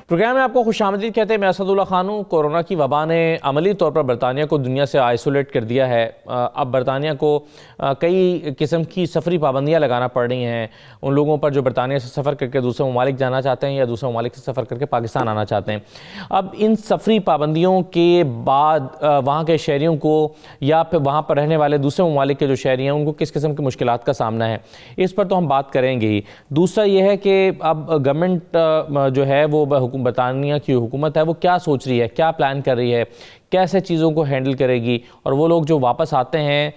Programme میں آپ کو خوش آمدید کہتے ہیں. میں اسد اللہ خان ہوں. کورونا کی وبا نے عملی طور پر برطانیہ کو دنیا سے آئسولیٹ کر دیا ہے. اب برطانیہ کو کئی قسم کی سفری پابندیاں لگانا پڑ رہی ہیں ان لوگوں پر جو برطانیہ سے سفر کر کے دوسرے ممالک جانا چاہتے ہیں یا دوسرے ممالک سے سفر کر کے پاکستان آنا چاہتے ہیں. اب ان سفری پابندیوں کے بعد وہاں کے شہریوں کو یا پھر وہاں پر رہنے والے دوسرے ممالک کے جو شہری ہیں ان کو کس قسم کی مشکلات کا سامنا ہے, اس پر تو ہم بات کریں گے ہی. دوسرا یہ ہے کہ اب گورنمنٹ جو ہے وہ برطانیہ کی حکومت ہے وہ کیا سوچ رہی ہے, کیا پلان کر رہی ہے, کیسے چیزوں کو ہینڈل کرے گی, اور وہ لوگ جو واپس آتے ہیں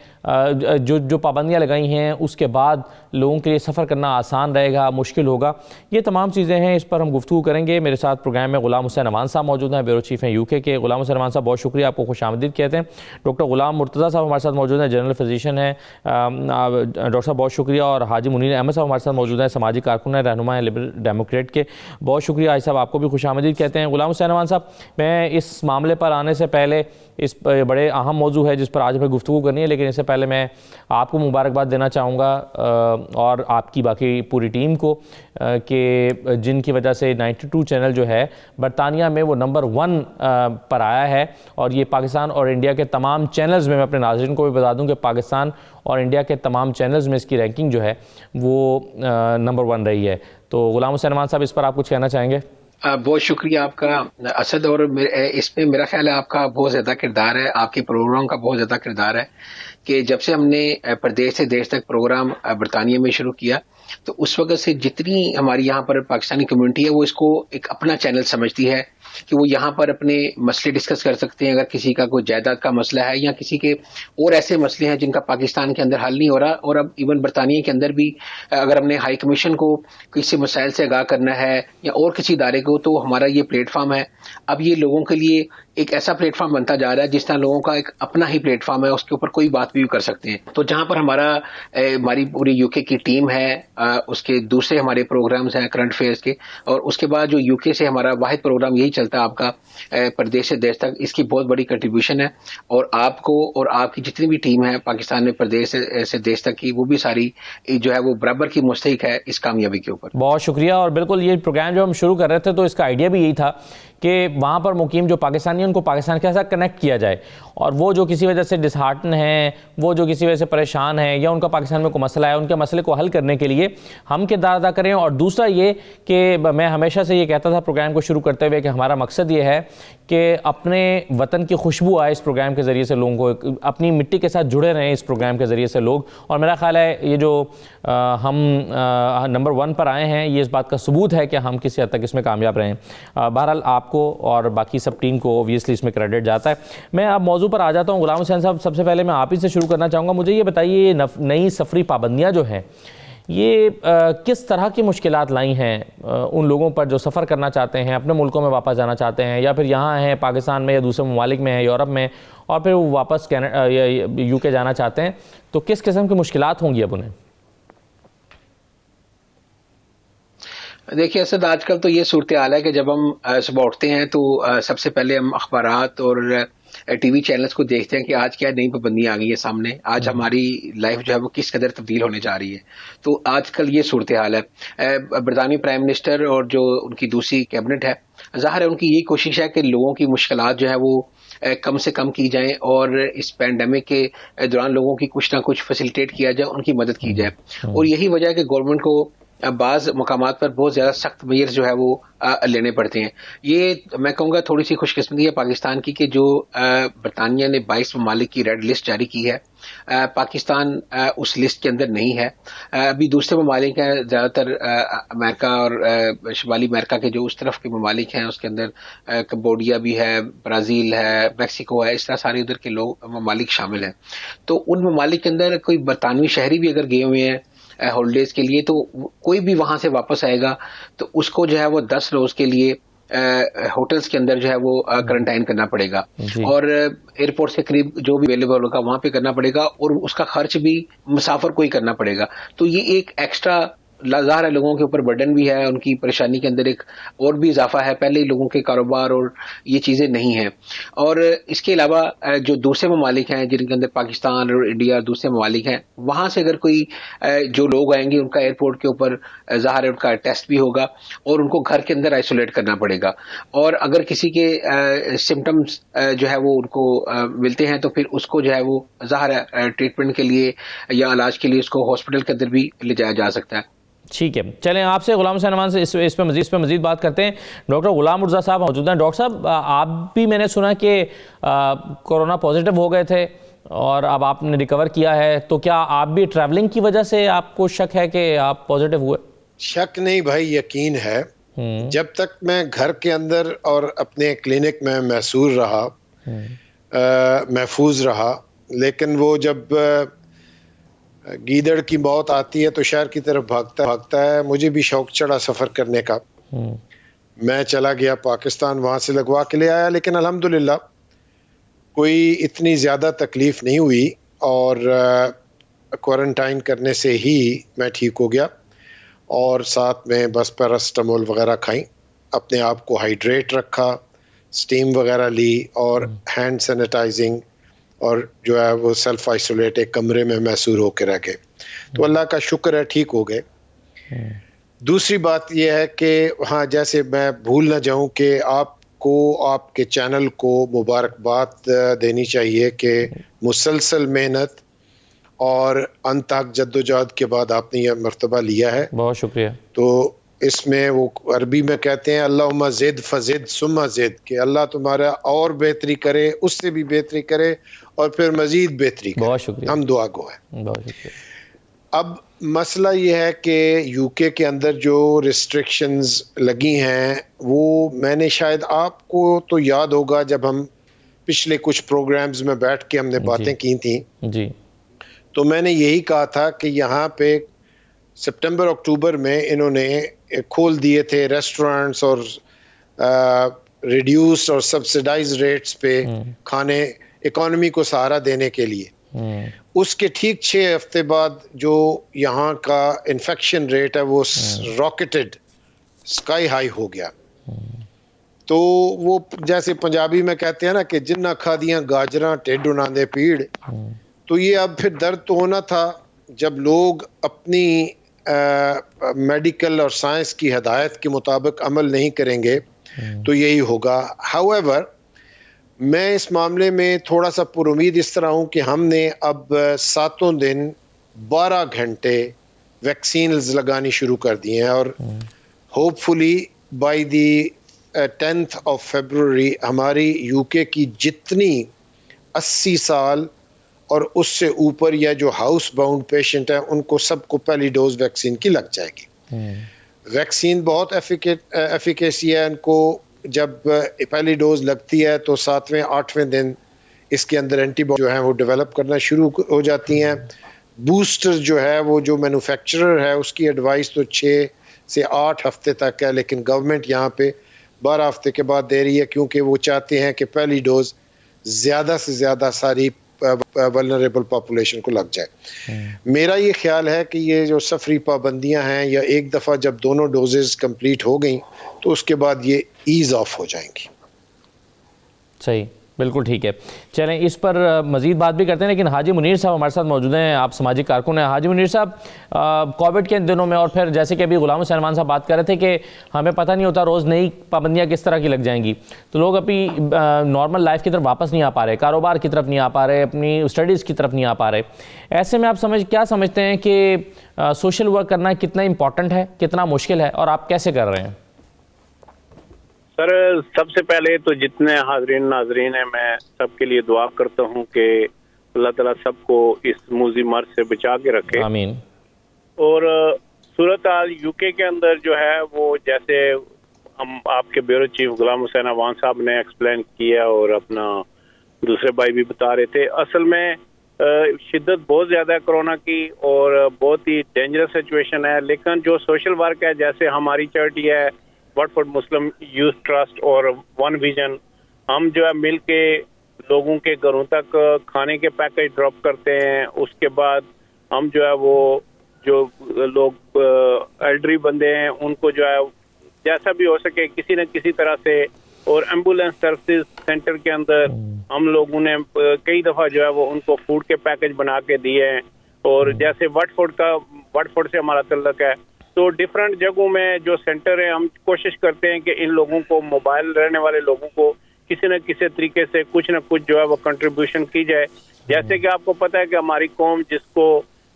جو پابندیاں لگائی ہیں اس کے بعد لوگوں کے لیے سفر کرنا آسان رہے گا, مشکل ہوگا. یہ تمام چیزیں ہیں, اس پر ہم گفتگو کریں گے. میرے ساتھ پروگرام میں غلام حسین امان صاحب موجود ہیں, بیورو چیف ہیں UK کے. غلام حسین امان صاحب بہت شکریہ, آپ کو خوش آمدید کہتے ہیں. ڈاکٹر غلام مرتضیٰ صاحب ہمارے ساتھ موجود ہیں, جنرل فزیشین ہیں. ڈاکٹر صاحب بہت شکریہ. اور حاجی منیر احمد صاحب ہمارے ساتھ موجود ہیں, سماجی کارکن ہیں, رہنما ہیں لبرل ڈیموکریٹ کے. بہت شکریہ حاجی صاحب, آپ کو بھی خوش آمدید کہتے ہیں. غلام حسین امان صاحب, میں اس معاملے پر آنے سے پہلے, اس بڑے اہم موضوع ہے جس پر آج ہمیں گفتگو کرنی ہے, لیکن اس سے پہلے میں آپ کو مبارکباد دینا چاہوں گا اور آپ کی باقی پوری ٹیم کو کہ جن کی وجہ سے 92 چینل جو ہے برطانیہ میں وہ نمبر 1 پر آیا ہے. اور یہ پاکستان اور انڈیا کے تمام چینلز میں اپنے ناظرین کو بھی بتا دوں کہ پاکستان اور انڈیا کے تمام چینلز میں اس کی رینکنگ جو ہے وہ نمبر 1 رہی ہے. تو غلام حسین امان صاحب, اس پر آپ کچھ کہنا چاہیں گے؟ بہت شکریہ آپ کا اسد, اور اس میں میرا خیال ہے آپ کا بہت زیادہ کردار ہے, آپ کے پروگرام کا بہت زیادہ کردار ہے کہ جب سے ہم نے پردیش سے دیش تک پروگرام برطانیہ میں شروع کیا تو اس وقت سے جتنی ہماری یہاں پر پاکستانی کمیونٹی ہے وہ اس کو ایک اپنا چینل سمجھتی ہے کہ وہ یہاں پر اپنے مسئلے ڈسکس کر سکتے ہیں. اگر کسی کا کوئی جائیداد کا مسئلہ ہے یا کسی کے اور ایسے مسئلے ہیں جن کا پاکستان کے اندر حل نہیں ہو رہا, اور اب ایون برطانیہ کے اندر بھی اگر ہم نے ہائی کمیشن کو کسی مسائل سے آگاہ کرنا ہے یا اور کسی ادارے کو, تو ہمارا یہ پلیٹ فارم ہے. اب یہ لوگوں کے لیے ایک ایسا پلیٹ فارم بنتا جا رہا ہے جس طرح لوگوں کا ایک اپنا ہی پلیٹ فارم ہے, اس کے اوپر کوئی بات بھی کر سکتے ہیں. تو جہاں پر ہماری پوری UK کی ٹیم ہے, اس کے دوسرے ہمارے پروگرامز ہیں کرنٹ افیئرس کے, اور اس کے بعد جو UK سے ہمارا واحد پروگرام یہی چلتا ہے آپ کا پردیش سے دیش تک, اس کی بہت بڑی کنٹریبیوشن ہے. اور آپ کو اور آپ کی جتنی بھی ٹیم ہے پاکستان میں پردیش سے دیش تک کی, وہ بھی ساری جو ہے وہ برابر کی مستحق ہے اس کامیابی کے اوپر. بہت شکریہ. اور بالکل یہ پروگرام جو ہم شروع کر رہے تھے تو اس کا آئیڈیا بھی یہی تھا کہ وہاں پر مقیم جو پاکستانی ہیں ان کو پاکستان کے ساتھ کنیکٹ کیا جائے, اور وہ جو کسی وجہ سے ڈسہارٹن ہیں, وہ جو کسی وجہ سے پریشان ہیں, یا ان کا پاکستان میں کوئی مسئلہ ہے, ان کے مسئلے کو حل کرنے کے لیے ہم کردار ادا کریں. اور دوسرا یہ کہ میں ہمیشہ سے یہ کہتا تھا پروگرام کو شروع کرتے ہوئے کہ ہمارا مقصد یہ ہے کہ اپنے وطن کی خوشبو آئے اس پروگرام کے ذریعے سے, لوگوں کو اپنی مٹی کے ساتھ جڑے رہیں اس پروگرام کے ذریعے سے لوگ. اور میرا خیال ہے یہ جو ہم نمبر 1 پر آئے ہیں یہ اس بات کا ثبوت ہے کہ ہم کسی حد تک اس میں کامیاب رہے ہیں. بہرحال آپ کو اور باقی سب ٹیم کو اوبویسلی اس میں کریڈٹ جاتا ہے. میں اب موضوع پر آ جاتا ہوں. غلام حسین صاحب, سب سے پہلے میں آپ ہی سے شروع کرنا چاہوں گا. مجھے یہ بتائیے یہ نئی سفری پابندیاں جو ہیں یہ کس طرح کی مشکلات لائی ہیں ان لوگوں پر جو سفر کرنا چاہتے ہیں, اپنے ملکوں میں واپس جانا چاہتے ہیں, یا پھر یہاں ہیں پاکستان میں یا دوسرے ممالک میں ہیں, یورپ میں, اور پھر وہ واپس UK جانا چاہتے ہیں, تو کس قسم کی مشکلات ہوں گی اب انہیں؟ دیکھیے اسد, آج کل تو یہ صورتحال ہے کہ جب ہم صبح اٹھتے ہیں تو سب سے پہلے ہم اخبارات اور ٹی وی چینلز کو دیکھتے ہیں کہ آج کیا نئی پابندیاں آ گئی ہیں سامنے, آج ہماری لائف جو ہے وہ کس قدر تبدیل ہونے جا رہی ہے. تو آج کل یہ صورتحال ہے. برطانوی پرائم منسٹر اور جو ان کی دوسری کیبنٹ ہے, ظاہر ہے ان کی یہی کوشش ہے کہ لوگوں کی مشکلات جو ہے وہ کم سے کم کی جائیں, اور اس پینڈیمک کے دوران لوگوں کی کچھ نہ کچھ فیسیلیٹیٹ کیا جائے, ان کی مدد کی جائے. اور یہی وجہ ہے کہ گورنمنٹ کو بعض مقامات پر بہت زیادہ سخت میئرز جو ہے وہ لینے پڑتے ہیں. یہ میں کہوں گا تھوڑی سی خوش قسمتی ہے پاکستان کی کہ جو برطانیہ نے 22 ممالک کی ریڈ لسٹ جاری کی ہے, پاکستان اس لسٹ کے اندر نہیں ہے. ابھی دوسرے ممالک ہیں, زیادہ تر امریکہ اور شمالی امریکہ کے جو اس طرف کے ممالک ہیں, اس کے اندر کمبوڈیا بھی ہے, برازیل ہے, میکسیکو ہے, اس طرح سارے ادھر کے لوگ ممالک شامل ہیں. تو ان ممالک کے اندر کوئی برطانوی شہری بھی اگر گئے ہوئے ہیں ہالیڈیز کے لیے, تو کوئی بھی وہاں سے واپس آئے گا تو اس کو جو ہے وہ 10 روز کے لیے ہوٹلز کے اندر جو ہے وہ کرنٹائن کرنا پڑے گا, اور ایئرپورٹ کے قریب جو بھی اویلیبل ہوگا وہاں پہ کرنا پڑے گا, اور اس کا خرچ بھی مسافر کو ہی کرنا پڑے گا. تو یہ ایک ایکسٹرا ظاہر ہے لوگوں کے اوپر برڈن بھی ہے, ان کی پریشانی کے اندر ایک اور بھی اضافہ ہے, پہلے ہی لوگوں کے کاروبار اور یہ چیزیں نہیں ہیں. اور اس کے علاوہ جو دوسرے ممالک ہیں جن کے اندر پاکستان اور انڈیا اور دوسرے ممالک ہیں, وہاں سے اگر کوئی جو لوگ آئیں گے ان کا ایئرپورٹ کے اوپر ظاہر ہے ان کا ٹیسٹ بھی ہوگا اور ان کو گھر کے اندر آئسولیٹ کرنا پڑے گا, اور اگر کسی کے سمٹمز جو ہے وہ ان کو ملتے ہیں تو پھر اس کو جو ہے وہ ظاہر ہے ٹریٹمنٹ کے لیے یا علاج کے لیے اس کو ہاسپٹل کے اندر بھی لے جایا جا سکتا ہے. ٹھیک ہے, چلیں آپ سے غلام حسین امان سے اس پہ مزید بات کرتے ہیں. ڈاکٹر غلام مرزا صاحب موجود ہیں. ڈاکٹر صاحب, آپ بھی میں نے سنا کہ کورونا پازیٹیو ہو گئے تھے اور اب آپ نے ریکور کیا ہے, تو کیا آپ بھی ٹریولنگ کی وجہ سے آپ کو شک ہے کہ آپ پازیٹیو ہوئے؟ شک نہیں بھائی, یقین ہے. جب تک میں گھر کے اندر اور اپنے کلینک میں محفوظ رہا, لیکن وہ جب گیدڑ کی موت آتی ہے تو شہر کی طرف بھاگتا ہے. مجھے بھی شوق چڑھا سفر کرنے کا, میں چلا گیا پاکستان, وہاں سے لگوا کے لے آیا, لیکن الحمدللہ کوئی اتنی زیادہ تکلیف نہیں ہوئی اور کوارنٹائن کرنے سے ہی میں ٹھیک ہو گیا, اور ساتھ میں بس پیراسٹامول وغیرہ کھائیں, اپنے آپ کو ہائیڈریٹ رکھا, سٹیم وغیرہ لی اور ہینڈ سینیٹائزنگ, اور جو ہے وہ سیلف آئسولیٹ ایک کمرے میں محصور ہو کے رہ گئے. تو اللہ کا شکر ہے ٹھیک ہو گئے. دوسری بات یہ ہے کہ ہاں, جیسے میں بھول نہ جاؤں کہ آپ کو, آپ کے چینل کو مبارکباد دینی چاہیے کہ مسلسل محنت اور انتہک جدوجہد کے بعد آپ نے یہ مرتبہ لیا ہے. بہت شکریہ. تو اس میں وہ عربی میں کہتے ہیں اللہم زد فزد ثم زد, کہ اللہ تمہارا اور بہتری کرے, اس سے بھی بہتری کرے اور پھر مزید بہتری کرے. بہت شکریہ. ہم دعا گو ہیں. بہت شکریہ. اب مسئلہ یہ ہے کہ یو کے اندر جو ریسٹرکشنز لگی ہیں, وہ میں نے شاید آپ کو تو یاد ہوگا جب ہم پچھلے کچھ پروگرامز میں بیٹھ کے ہم نے باتیں کی تھیں, جی, تو میں نے یہی کہا تھا کہ یہاں پہ سپٹمبر اکتوبر میں انہوں نے کھول دیے تھے ریسٹورانٹس اور ریڈیوس اور سبسیڈائز ریٹس پہ کھانے اکانومی کو سہارا دینے کے لیے. اس کے ٹھیک 6 ہفتے بعد جو یہاں کا انفیکشن ریٹ ہے وہ راکٹڈ, اسکائی ہائی ہو گیا. تو وہ جیسے پنجابی میں کہتے ہیں نا کہ جنہ کھا دیاں گاجراں ٹھڈ اُنہاں دے پیڑ, تو یہ اب پھر درد تو ہونا تھا جب لوگ اپنی میڈیکل اور سائنس کی ہدایت کے مطابق عمل نہیں کریں گے تو یہی ہوگا. However, میں اس معاملے میں تھوڑا سا پر امید اس طرح ہوں کہ ہم نے اب 7 دن 12 گھنٹے ویکسینز لگانی شروع کر دی ہیں, اور hope fully by the 10th of February ہماری یو کے کی جتنی 80 سال اور اس سے اوپر یا جو ہاؤس باؤنڈ پیشنٹ ہیں ان کو سب کو پہلی ڈوز ویکسین کی لگ جائے گی. ویکسین بہت ایفیکیسی ہے, ان کو جب پہلی ڈوز لگتی ہے تو 7ویں 8ویں دن اس کے اندر اینٹی باڈی جو ہیں وہ ڈیولپ کرنا شروع ہو جاتی ہیں. بوسٹر جو ہے وہ جو مینوفیکچرر ہے اس کی ایڈوائس تو 6 سے 8 ہفتے تک ہے, لیکن گورنمنٹ یہاں پہ 12 ہفتے کے بعد دے رہی ہے, کیونکہ وہ چاہتے ہیں کہ پہلی ڈوز زیادہ سے زیادہ ساری ولنریبل پاپولیشن کو لگ جائے. میرا یہ خیال ہے کہ یہ جو سفری پابندیاں ہیں, یا ایک دفعہ جب دونوں ڈوزز کمپلیٹ ہو گئیں تو اس کے بعد یہ ایز آف ہو جائیں گی. صحیح, بالکل ٹھیک ہے. چلیں اس پر مزید بات بھی کرتے ہیں, لیکن حاجی منیر صاحب ہمارے ساتھ موجود ہیں, آپ سماجی کارکن ہیں. حاجی منیر صاحب, کووڈ کے دنوں میں, اور پھر جیسے کہ ابھی غلام حسین امان صاحب بات کر رہے تھے کہ ہمیں پتہ نہیں ہوتا روز نئی پابندیاں کس طرح کی لگ جائیں گی, تو لوگ اپنی نارمل لائف کی طرف واپس نہیں آ پا رہے, کاروبار کی طرف نہیں آ پا رہے, اپنی اسٹڈیز کی طرف نہیں آ پا رہے. ایسے میں آپ کیا سمجھتے ہیں کہ سوشل ورک کرنا کتنا امپورٹنٹ ہے, کتنا مشکل ہے, اور آپ کیسے کر رہے ہیں؟ سر, سب سے پہلے تو جتنے حاضرین ناظرین ہیں میں سب کے لیے دعا کرتا ہوں کہ اللہ تعالیٰ سب کو اس موذی مرض سے بچا کے رکھے. آمین. اور صورتحال یو کے اندر جو ہے وہ جیسے ہم آپ کے بیورو چیف غلام حسین امان صاحب نے ایکسپلین کیا اور اپنا دوسرے بھائی بھی بتا رہے تھے, اصل میں شدت بہت زیادہ ہے کرونا کی اور بہت ہی ڈینجرس سچویشن ہے. لیکن جو سوشل ورک ہے, جیسے ہماری چیریٹی ہے واٹفورڈ مسلم یوتھ ٹرسٹ اور ون ویژن, ہم جو ہے مل کے لوگوں کے گھروں تک کھانے کے پیکج ڈراپ کرتے ہیں. اس کے بعد ہم جو ہے وہ جو لوگ ایلڈری بندے ہیں ان کو جو ہے جیسا بھی ہو سکے کسی نہ کسی طرح سے. اور ایمبولینس سروسز سینٹر کے اندر ہم لوگوں نے کئی دفعہ جو ہے وہ ان کو فوڈ کے پیکج بنا کے دیے ہیں. اور جیسے وٹ فوڈ سے ہمارا تعلق ہے تو ڈفرینٹ جگہوں میں جو سینٹر ہیں ہم کوشش کرتے ہیں کہ ان لوگوں کو موبائل رہنے والے لوگوں کو کسی نہ کسی طریقے سے کچھ نہ کچھ جو ہے وہ کنٹریبیوشن کی جائے. جیسے کہ آپ کو پتہ ہے کہ ہماری قوم جس کو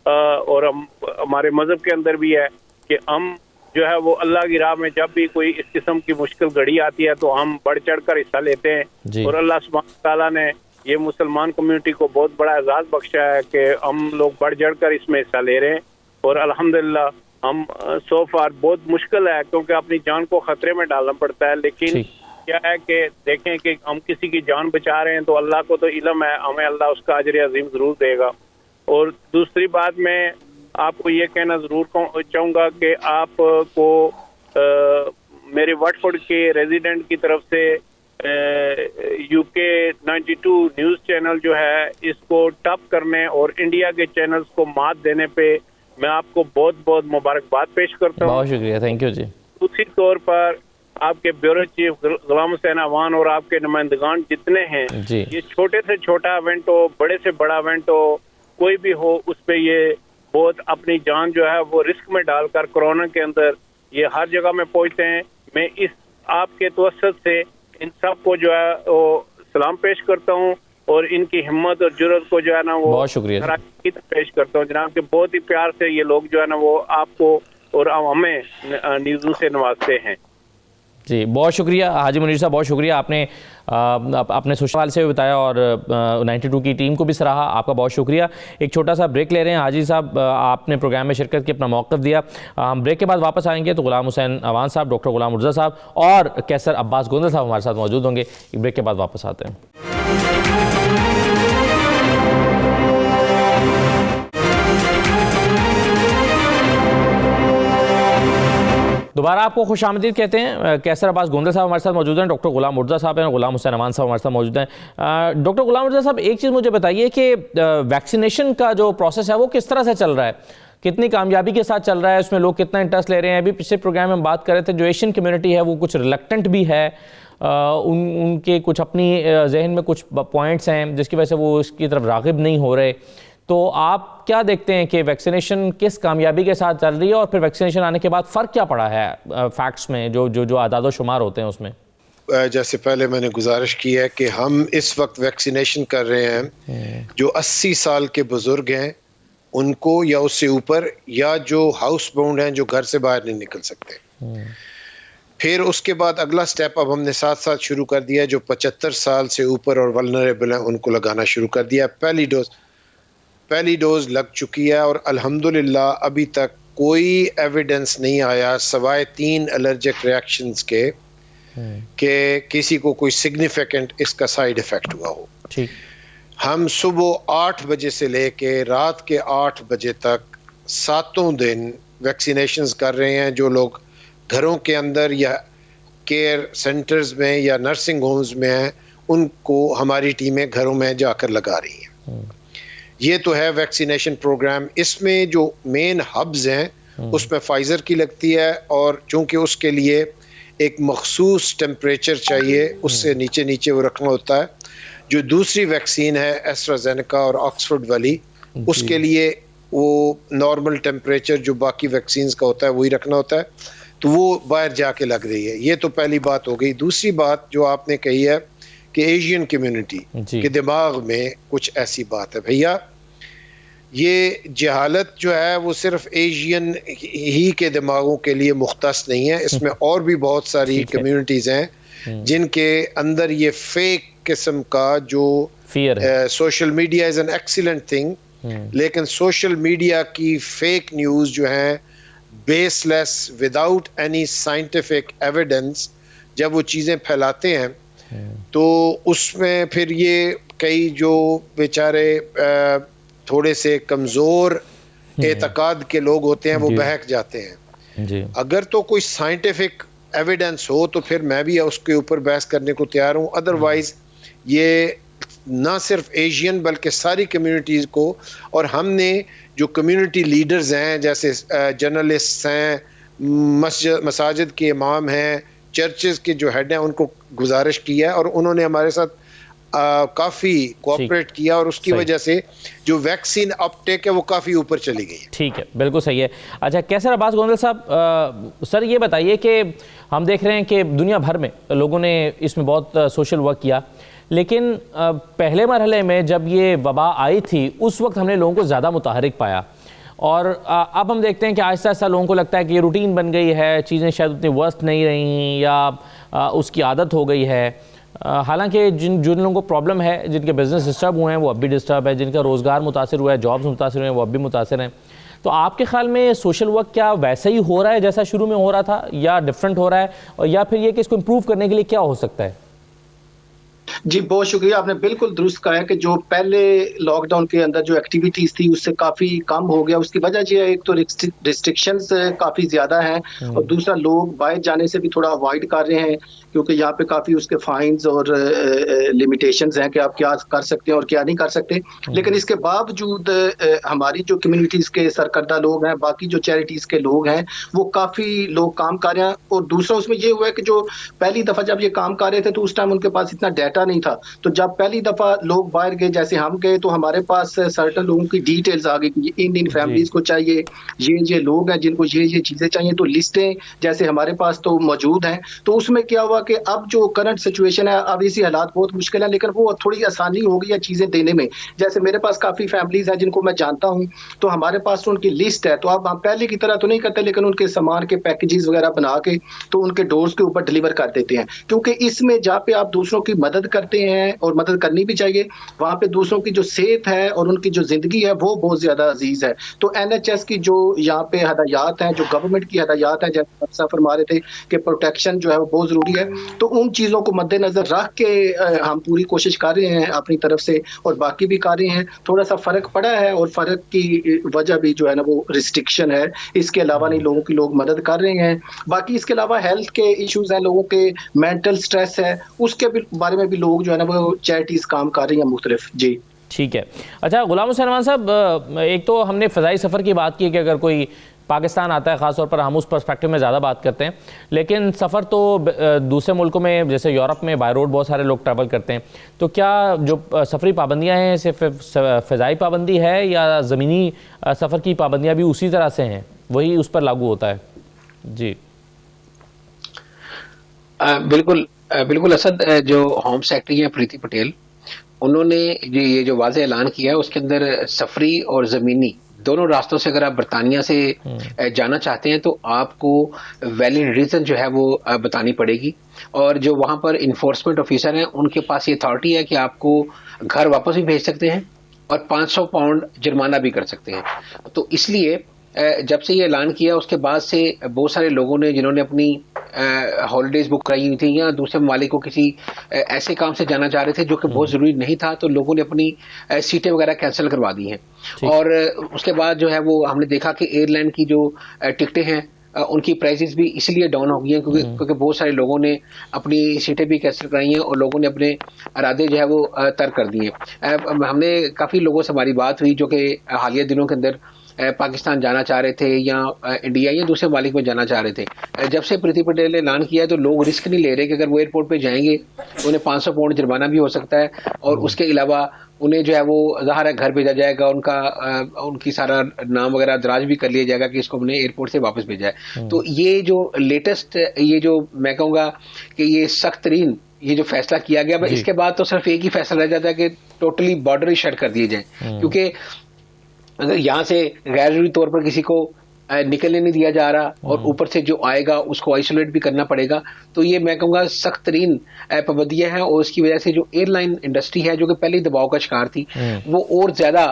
اور ہمارے مذہب کے اندر بھی ہے کہ ہم جو ہے وہ اللہ کی راہ میں جب بھی کوئی اس قسم کی مشکل گھڑی آتی ہے تو ہم بڑھ چڑھ کر حصہ لیتے ہیں. اور اللہ سبحانہ تعالیٰ نے یہ مسلمان کمیونٹی کو بہت بڑا اعزاز بخشا ہے کہ ہم لوگ بڑھ چڑھ کر اس میں حصہ لے رہے ہیں. اور الحمدللہ ہم سو فار بہت مشکل ہے کیونکہ اپنی جان کو خطرے میں ڈالنا پڑتا ہے, لیکن کیا ہے کہ دیکھیں کہ ہم کسی کی جان بچا رہے ہیں تو اللہ کو تو علم ہے, ہمیں اللہ اس کا اجر عظیم ضرور دے گا. اور دوسری بات میں آپ کو یہ کہنا ضرور چاہوں گا کہ آپ کو میرے واٹ فورڈ کے ریزیڈنٹ کی طرف سے UK 92 نیوز چینل جو ہے اس کو ٹاپ کرنے اور انڈیا کے چینلز کو مات دینے پہ میں آپ کو بہت بہت مبارکباد پیش کرتا ہوں. بہت شکریہ, تھینک یو جی. دوسری طور پر آپ کے بیورو چیف غلام حسین اعوان اور آپ کے نمائندگان جتنے ہیں یہ چھوٹے سے چھوٹا ایونٹ ہو بڑے سے بڑا ایونٹ ہو کوئی بھی ہو اس پہ یہ بہت اپنی جان جو ہے وہ رسک میں ڈال کر کورونا کے اندر یہ ہر جگہ میں پہنچتے ہیں. میں اس آپ کے توسط سے ان سب کو جو ہے وہ سلام پیش کرتا ہوں اور ان کی ہمت اور جرأت کو جو ہے نا وہ بہت شکریہ پیش کرتا ہوں جناب کہ بہت ہی پیار سے یہ لوگ جو ہے نا وہ آپ کو اور ہمیں نیوزوں سے نوازتے ہیں. جی بہت شکریہ حاجی منیر صاحب, بہت شکریہ. آپ نے اپنے سوشل سے بھی بتایا اور 92 کی ٹیم کو بھی سراہا, آپ کا بہت شکریہ. ایک چھوٹا سا بریک لے رہے ہیں. حاجی صاحب آپ نے پروگرام میں شرکت کی, اپنا موقف دیا. ہم بریک کے بعد واپس آئیں گے تو غلام حسین اعوان صاحب, ڈاکٹر غلام مرزا صاحب اور کیسر عباس گوندل صاحب ہمارے ساتھ موجود ہوں گے. بریک کے بعد واپس آتے ہیں. دوبارہ آپ کو خوش آمدید کہتے ہیں. کیسر عباس گوندل صاحب ہمارے ساتھ موجود ہیں, ڈاکٹر غلام مرزا صاحب ہیں, غلام حسین اعوان صاحب ہمارے ساتھ موجود ہیں. ڈاکٹر غلام مرزا صاحب ایک چیز مجھے بتائیے کہ ویکسینیشن کا جو پروسیس ہے وہ کس طرح سے چل رہا ہے, کتنی کامیابی کے ساتھ چل رہا ہے, اس میں لوگ کتنا انٹرسٹ لے رہے ہیں؟ ابھی پچھلے پروگرام میں ہم بات کر رہے تھے جو ایشین کمیونٹی ہے وہ کچھ ریلیکٹنٹ بھی ہے, ان کے کچھ اپنی ذہن میں کچھ پوائنٹس ہیں جس کی وجہ سے وہ اس کی طرف راغب نہیں ہو رہے. تو آپ کیا دیکھتے ہیں کہ ویکسینیشن کس کامیابی کے ساتھ چل رہی ہے اور پھر ویکسینیشن آنے کے بعد فرق کیا پڑا ہے فیکٹس میں جو اعداد و شمار ہوتے ہیں اس میں؟ جیسے پہلے میں نے گزارش کی ہے کہ ہم اس وقت ویکسینیشن کر رہے ہیں جو 80 سال کے بزرگ ہیں ان کو, یا اس سے اوپر, یا جو ہاؤس باؤنڈ ہیں جو گھر سے باہر نہیں نکل سکتے. پھر اس کے بعد اگلا سٹیپ اب ہم نے ساتھ ساتھ شروع کر دیا جو 75 سال سے اوپر اور ولنریبل ہیں ان کو لگانا شروع کر دیا. پہلی ڈوز لگ چکی ہے اور الحمدللہ ابھی تک کوئی ایویڈنس نہیں آیا سوائے 3 الرجک ریاکشنز کے کہ کسی کو کوئی سگنیفیکنٹ اس کا سائیڈ ایفیکٹ ہوا ہو. ہم صبح 8 بجے سے لے کے رات کے 8 بجے تک 7 دن ویکسینیشنز کر رہے ہیں. جو لوگ گھروں کے اندر یا کیئر سینٹرز میں یا نرسنگ ہومز میں ہیں ان کو ہماری ٹیمیں گھروں میں جا کر لگا رہی ہیں. یہ تو ہے ویکسینیشن پروگرام. اس میں جو مین ہبز ہیں اس میں فائزر کی لگتی ہے اور چونکہ اس کے لیے ایک مخصوص ٹیمپریچر چاہیے, اس سے نیچے وہ رکھنا ہوتا ہے. جو دوسری ویکسین ہے ایسٹرازینیکا اور آکسفورڈ والی, اس کے لیے وہ نارمل ٹیمپریچر جو باقی ویکسینز کا ہوتا ہے وہی رکھنا ہوتا ہے, تو وہ باہر جا کے لگ رہی ہے. یہ تو پہلی بات ہو گئی. دوسری بات جو آپ نے کہی ہے کہ ایشین کمیونٹی کے دماغ میں کچھ ایسی بات ہے. بھیا یہ جہالت جو ہے وہ صرف ایشین ہی کے دماغوں کے لیے مختص نہیں ہے, اس میں اور بھی بہت ساری کمیونٹیز ہیں جن کے اندر یہ فیک قسم کا جو social media is an excellent thing, لیکن سوشل میڈیا کی فیک نیوز جو ہیں بیس لیس وداؤٹ اینی سائنٹیفک ایویڈنس جب وہ چیزیں پھیلاتے ہیں تو اس میں پھر یہ کئی جو بیچارے تھوڑے سے کمزور اعتقاد کے لوگ ہوتے ہیں وہ بہک جاتے ہیں. اگر تو کوئی سائنٹیفک ایویڈنس ہو تو پھر میں بھی اس کے اوپر بحث کرنے کو تیار ہوں. ادروائز یہ نہ صرف ایشین بلکہ ساری کمیونٹیز کو, اور ہم نے جو کمیونٹی لیڈرز ہیں جیسے جرنلسٹ ہیں, مساجد کے امام ہیں, چرچز کے جو ہیڈ ہیں, ان کو گزارش کی ہے اور انہوں نے ہمارے ساتھ کافی کوآپریٹ کیا, اور اس کی وجہ سے جو ویکسین اپ ٹیک ہے وہ کافی اوپر چلی گئی. ٹھیک ہے, بالکل صحیح ہے. اچھا کیسر عباس گوندل صاحب, سر یہ بتائیے کہ ہم دیکھ رہے ہیں کہ دنیا بھر میں لوگوں نے اس میں بہت سوشل ورک کیا, لیکن پہلے مرحلے میں جب یہ وبا آئی تھی اس وقت ہم نے لوگوں کو زیادہ متحرک پایا, اور اب ہم دیکھتے ہیں کہ آہستہ آہستہ لوگوں کو لگتا ہے کہ یہ روٹین بن گئی ہے, چیزیں شاید اتنی ورسٹ نہیں رہی یا اس کی عادت ہو گئی ہے. حالانکہ جن لوگوں کو پرابلم ہے, جن کے بزنس ڈسٹرب ہوئے ہیں وہ اب بھی ڈسٹرب ہے, جن کا روزگار متاثر ہوا ہے, جابز متاثر ہوئے ہیں وہ اب بھی متاثر ہیں. تو آپ کے خیال میں سوشل ورک کیا ویسا ہی ہو رہا ہے جیسا شروع میں ہو رہا تھا, یا ڈفرینٹ ہو رہا ہے, اور یا پھر یہ کہ اس کو امپروو کرنے کے لیے کیا ہو سکتا ہے؟ جی بہت شکریہ, آپ نے بالکل درست کہا ہے کہ جو پہلے لاک ڈاؤن کے اندر جو ایکٹیویٹیز تھی اس سے کافی کم ہو گیا. اس کی وجہ یہ ہے, ایک تو ریسٹرکشنز کافی زیادہ ہیں, اور دوسرا لوگ باہر جانے سے بھی تھوڑا اوائڈ کر رہے ہیں, کیونکہ یہاں پہ کافی اس کے فائنز اور لمیٹیشنز ہیں کہ آپ کیا کر سکتے ہیں اور کیا نہیں کر سکتے. لیکن اس کے باوجود ہماری جو کمیونٹیز کے سرکردہ لوگ ہیں, باقی جو چیریٹیز کے لوگ ہیں, وہ کافی لوگ کام کر رہے ہیں. اور دوسرا اس میں یہ ہوا ہے کہ جو پہلی دفعہ جب یہ کام کر رہے تھے تو اس ٹائم ان کے پاس اتنا ڈیٹا نہیں تھا, تو جب پہلی دفعہ لوگ باہر گئے جیسے ہم گئے تو ہمارے پاس سرٹن لوگوں کی ڈیٹیلز آ گئی کہ ان فیملیز کو چاہیے, یہ لوگ ہیں جن کو یہ چیزیں چاہیے, تو لسٹیں جیسے ہمارے پاس تو موجود ہیں. تو اس میں کیا ہوا کہ اب جو کرنٹ سچویشن ہے, اب اسی حالات بہت مشکل ہے, لیکن وہ تھوڑی آسانی ہو گئی ہے چیزیں دینے میں. جیسے میرے پاس کافی فیملیز ہیں جن کو میں جانتا ہوں, تو ہمارے پاس ان کی لسٹ ہے, تو اب ہم پہلے کی طرح تو نہیں کرتے, لیکن ان کے سامان کے پیکیجز وغیرہ بنا کے تو ان کے ڈورز کے اوپر ڈلیور کر دیتے ہیں. کیونکہ اس میں جہاں پہ آپ دوسروں کی مدد کرتے ہیں, اور مدد کرنی بھی چاہیے, وہاں پہ دوسروں کی جو صحت ہے اور ان کی جو زندگی ہے وہ بہت زیادہ عزیز ہے. تو NHS کی جو یہاں پہ ہدایات ہیں, جو گورنمنٹ کی ہدایات ہیں, جیسے فرما رہے تھے کہ پروٹیکشن جو ہے وہ بہت ضروری ہے, تو ان چیزوں کو مد نظر رکھ کے ہم پوری کوشش کر رہے ہیں اپنی طرف سے, اور باقی بھی کر رہے ہیں. تھوڑا سا فرق پڑا ہے, اور فرق کی وجہ بھی جو ہے نا وہ ریسٹرکشن ہے, اس کے علاوہ نہیں, لوگوں کی لوگ مدد کر رہے ہیں. باقی اس کے علاوہ ہیلتھ کے ایشوز ہیں, لوگوں کے مینٹل سٹریس ہے, اس کے بارے میں بھی لوگ جو ہے نا وہ چیریٹیز کام کر رہی ہیں مختلف. جی ٹھیک ہے. اچھا غلام حسین عنوان صاحب, ایک تو ہم نے فضائی سفر کی بات کی کہ اگر کوئی پاکستان آتا ہے, خاص طور پر ہم اس پرسپیکٹو میں زیادہ بات کرتے ہیں, لیکن سفر تو دوسرے ملکوں میں جیسے یورپ میں بائی روڈ بہت سارے لوگ ٹریول کرتے ہیں. تو کیا جو سفری پابندیاں ہیں صرف فضائی پابندی ہے, یا زمینی سفر کی پابندیاں بھی اسی طرح سے ہیں, وہی اس پر لاگو ہوتا ہے؟ جی بالکل اسد, جو ہوم سیکرٹری ہیں پریتی پٹیل, انہوں نے یہ جو واضح اعلان کیا ہے اس کے اندر سفری اور زمینی دونوں راستوں سے اگر آپ برطانیہ سے جانا چاہتے ہیں تو آپ کو ویلڈ ریزن جو ہے وہ بتانی پڑے گی, اور جو وہاں پر انفورسمنٹ آفیسر ہیں ان کے پاس یہ اتھارٹی ہے کہ آپ کو گھر واپس بھی بھیج سکتے ہیں اور 500 پاؤنڈ جرمانہ بھی کر سکتے ہیں. تو اس لیے جب سے یہ اعلان کیا اس کے بعد سے بہت سارے لوگوں نے جنہوں نے اپنی ہالیڈیز بک کرائی ہوئی تھیں یا دوسرے ممالک کو کسی ایسے کام سے جانا چاہ رہے تھے جو کہ بہت ضروری نہیں تھا, تو لوگوں نے اپنی سیٹیں وغیرہ کینسل کروا دی ہیں. اور اس کے بعد جو ہے وہ ہم نے دیکھا کہ ایئر لائن کی جو ٹکٹیں ہیں ان کی پرائزز بھی اس لیے ڈاؤن ہو گئی ہیں کیونکہ بہت سارے لوگوں نے اپنی سیٹیں بھی کینسل کرائی ہیں اور لوگوں نے اپنے ارادے جو ہے وہ ترک کر دیے ہیں. ہم نے کافی لوگوں سے ہماری بات ہوئی جو کہ حالیہ دنوں کے اندر پاکستان جانا چاہ رہے تھے یا انڈیا یا دوسرے ممالک میں جانا چاہ رہے تھے. جب سے پریتی پٹیل نے اعلان کیا ہے تو لوگ رسک نہیں لے رہے کہ اگر وہ ایئرپورٹ پہ جائیں گے تو انہیں 500 پاؤنڈ جرمانہ بھی ہو سکتا ہے, اور اس کے علاوہ انہیں جو ہے وہ ظاہر ہے گھر بھیجا جائے گا, ان کی سارا نام وغیرہ دراج بھی کر لیا جائے گا کہ اس کو ہم نے ایئرپورٹ سے واپس بھیجا ہے. تو یہ جو لیٹسٹ, یہ جو میں کہوں گا کہ یہ سخت ترین یہ جو فیصلہ کیا گیا, اس کے بعد تو صرف ایک ہی فیصلہ رہ جاتا ہے کہ ٹوٹلی بارڈر ہی شٹ کر دیے جائیں, کیونکہ اگر یہاں سے غیر ضروری طور پر کسی کو نکلنے نہیں دیا جا رہا اور اوپر سے جو آئے گا اس کو آئسولیٹ بھی کرنا پڑے گا, تو یہ میں کہوں گا سخت ترین پابندیاں ہیں. اور اس کی وجہ سے جو ایئر لائن انڈسٹری ہے جو کہ پہلے دباؤ کا شکار تھی وہ اور زیادہ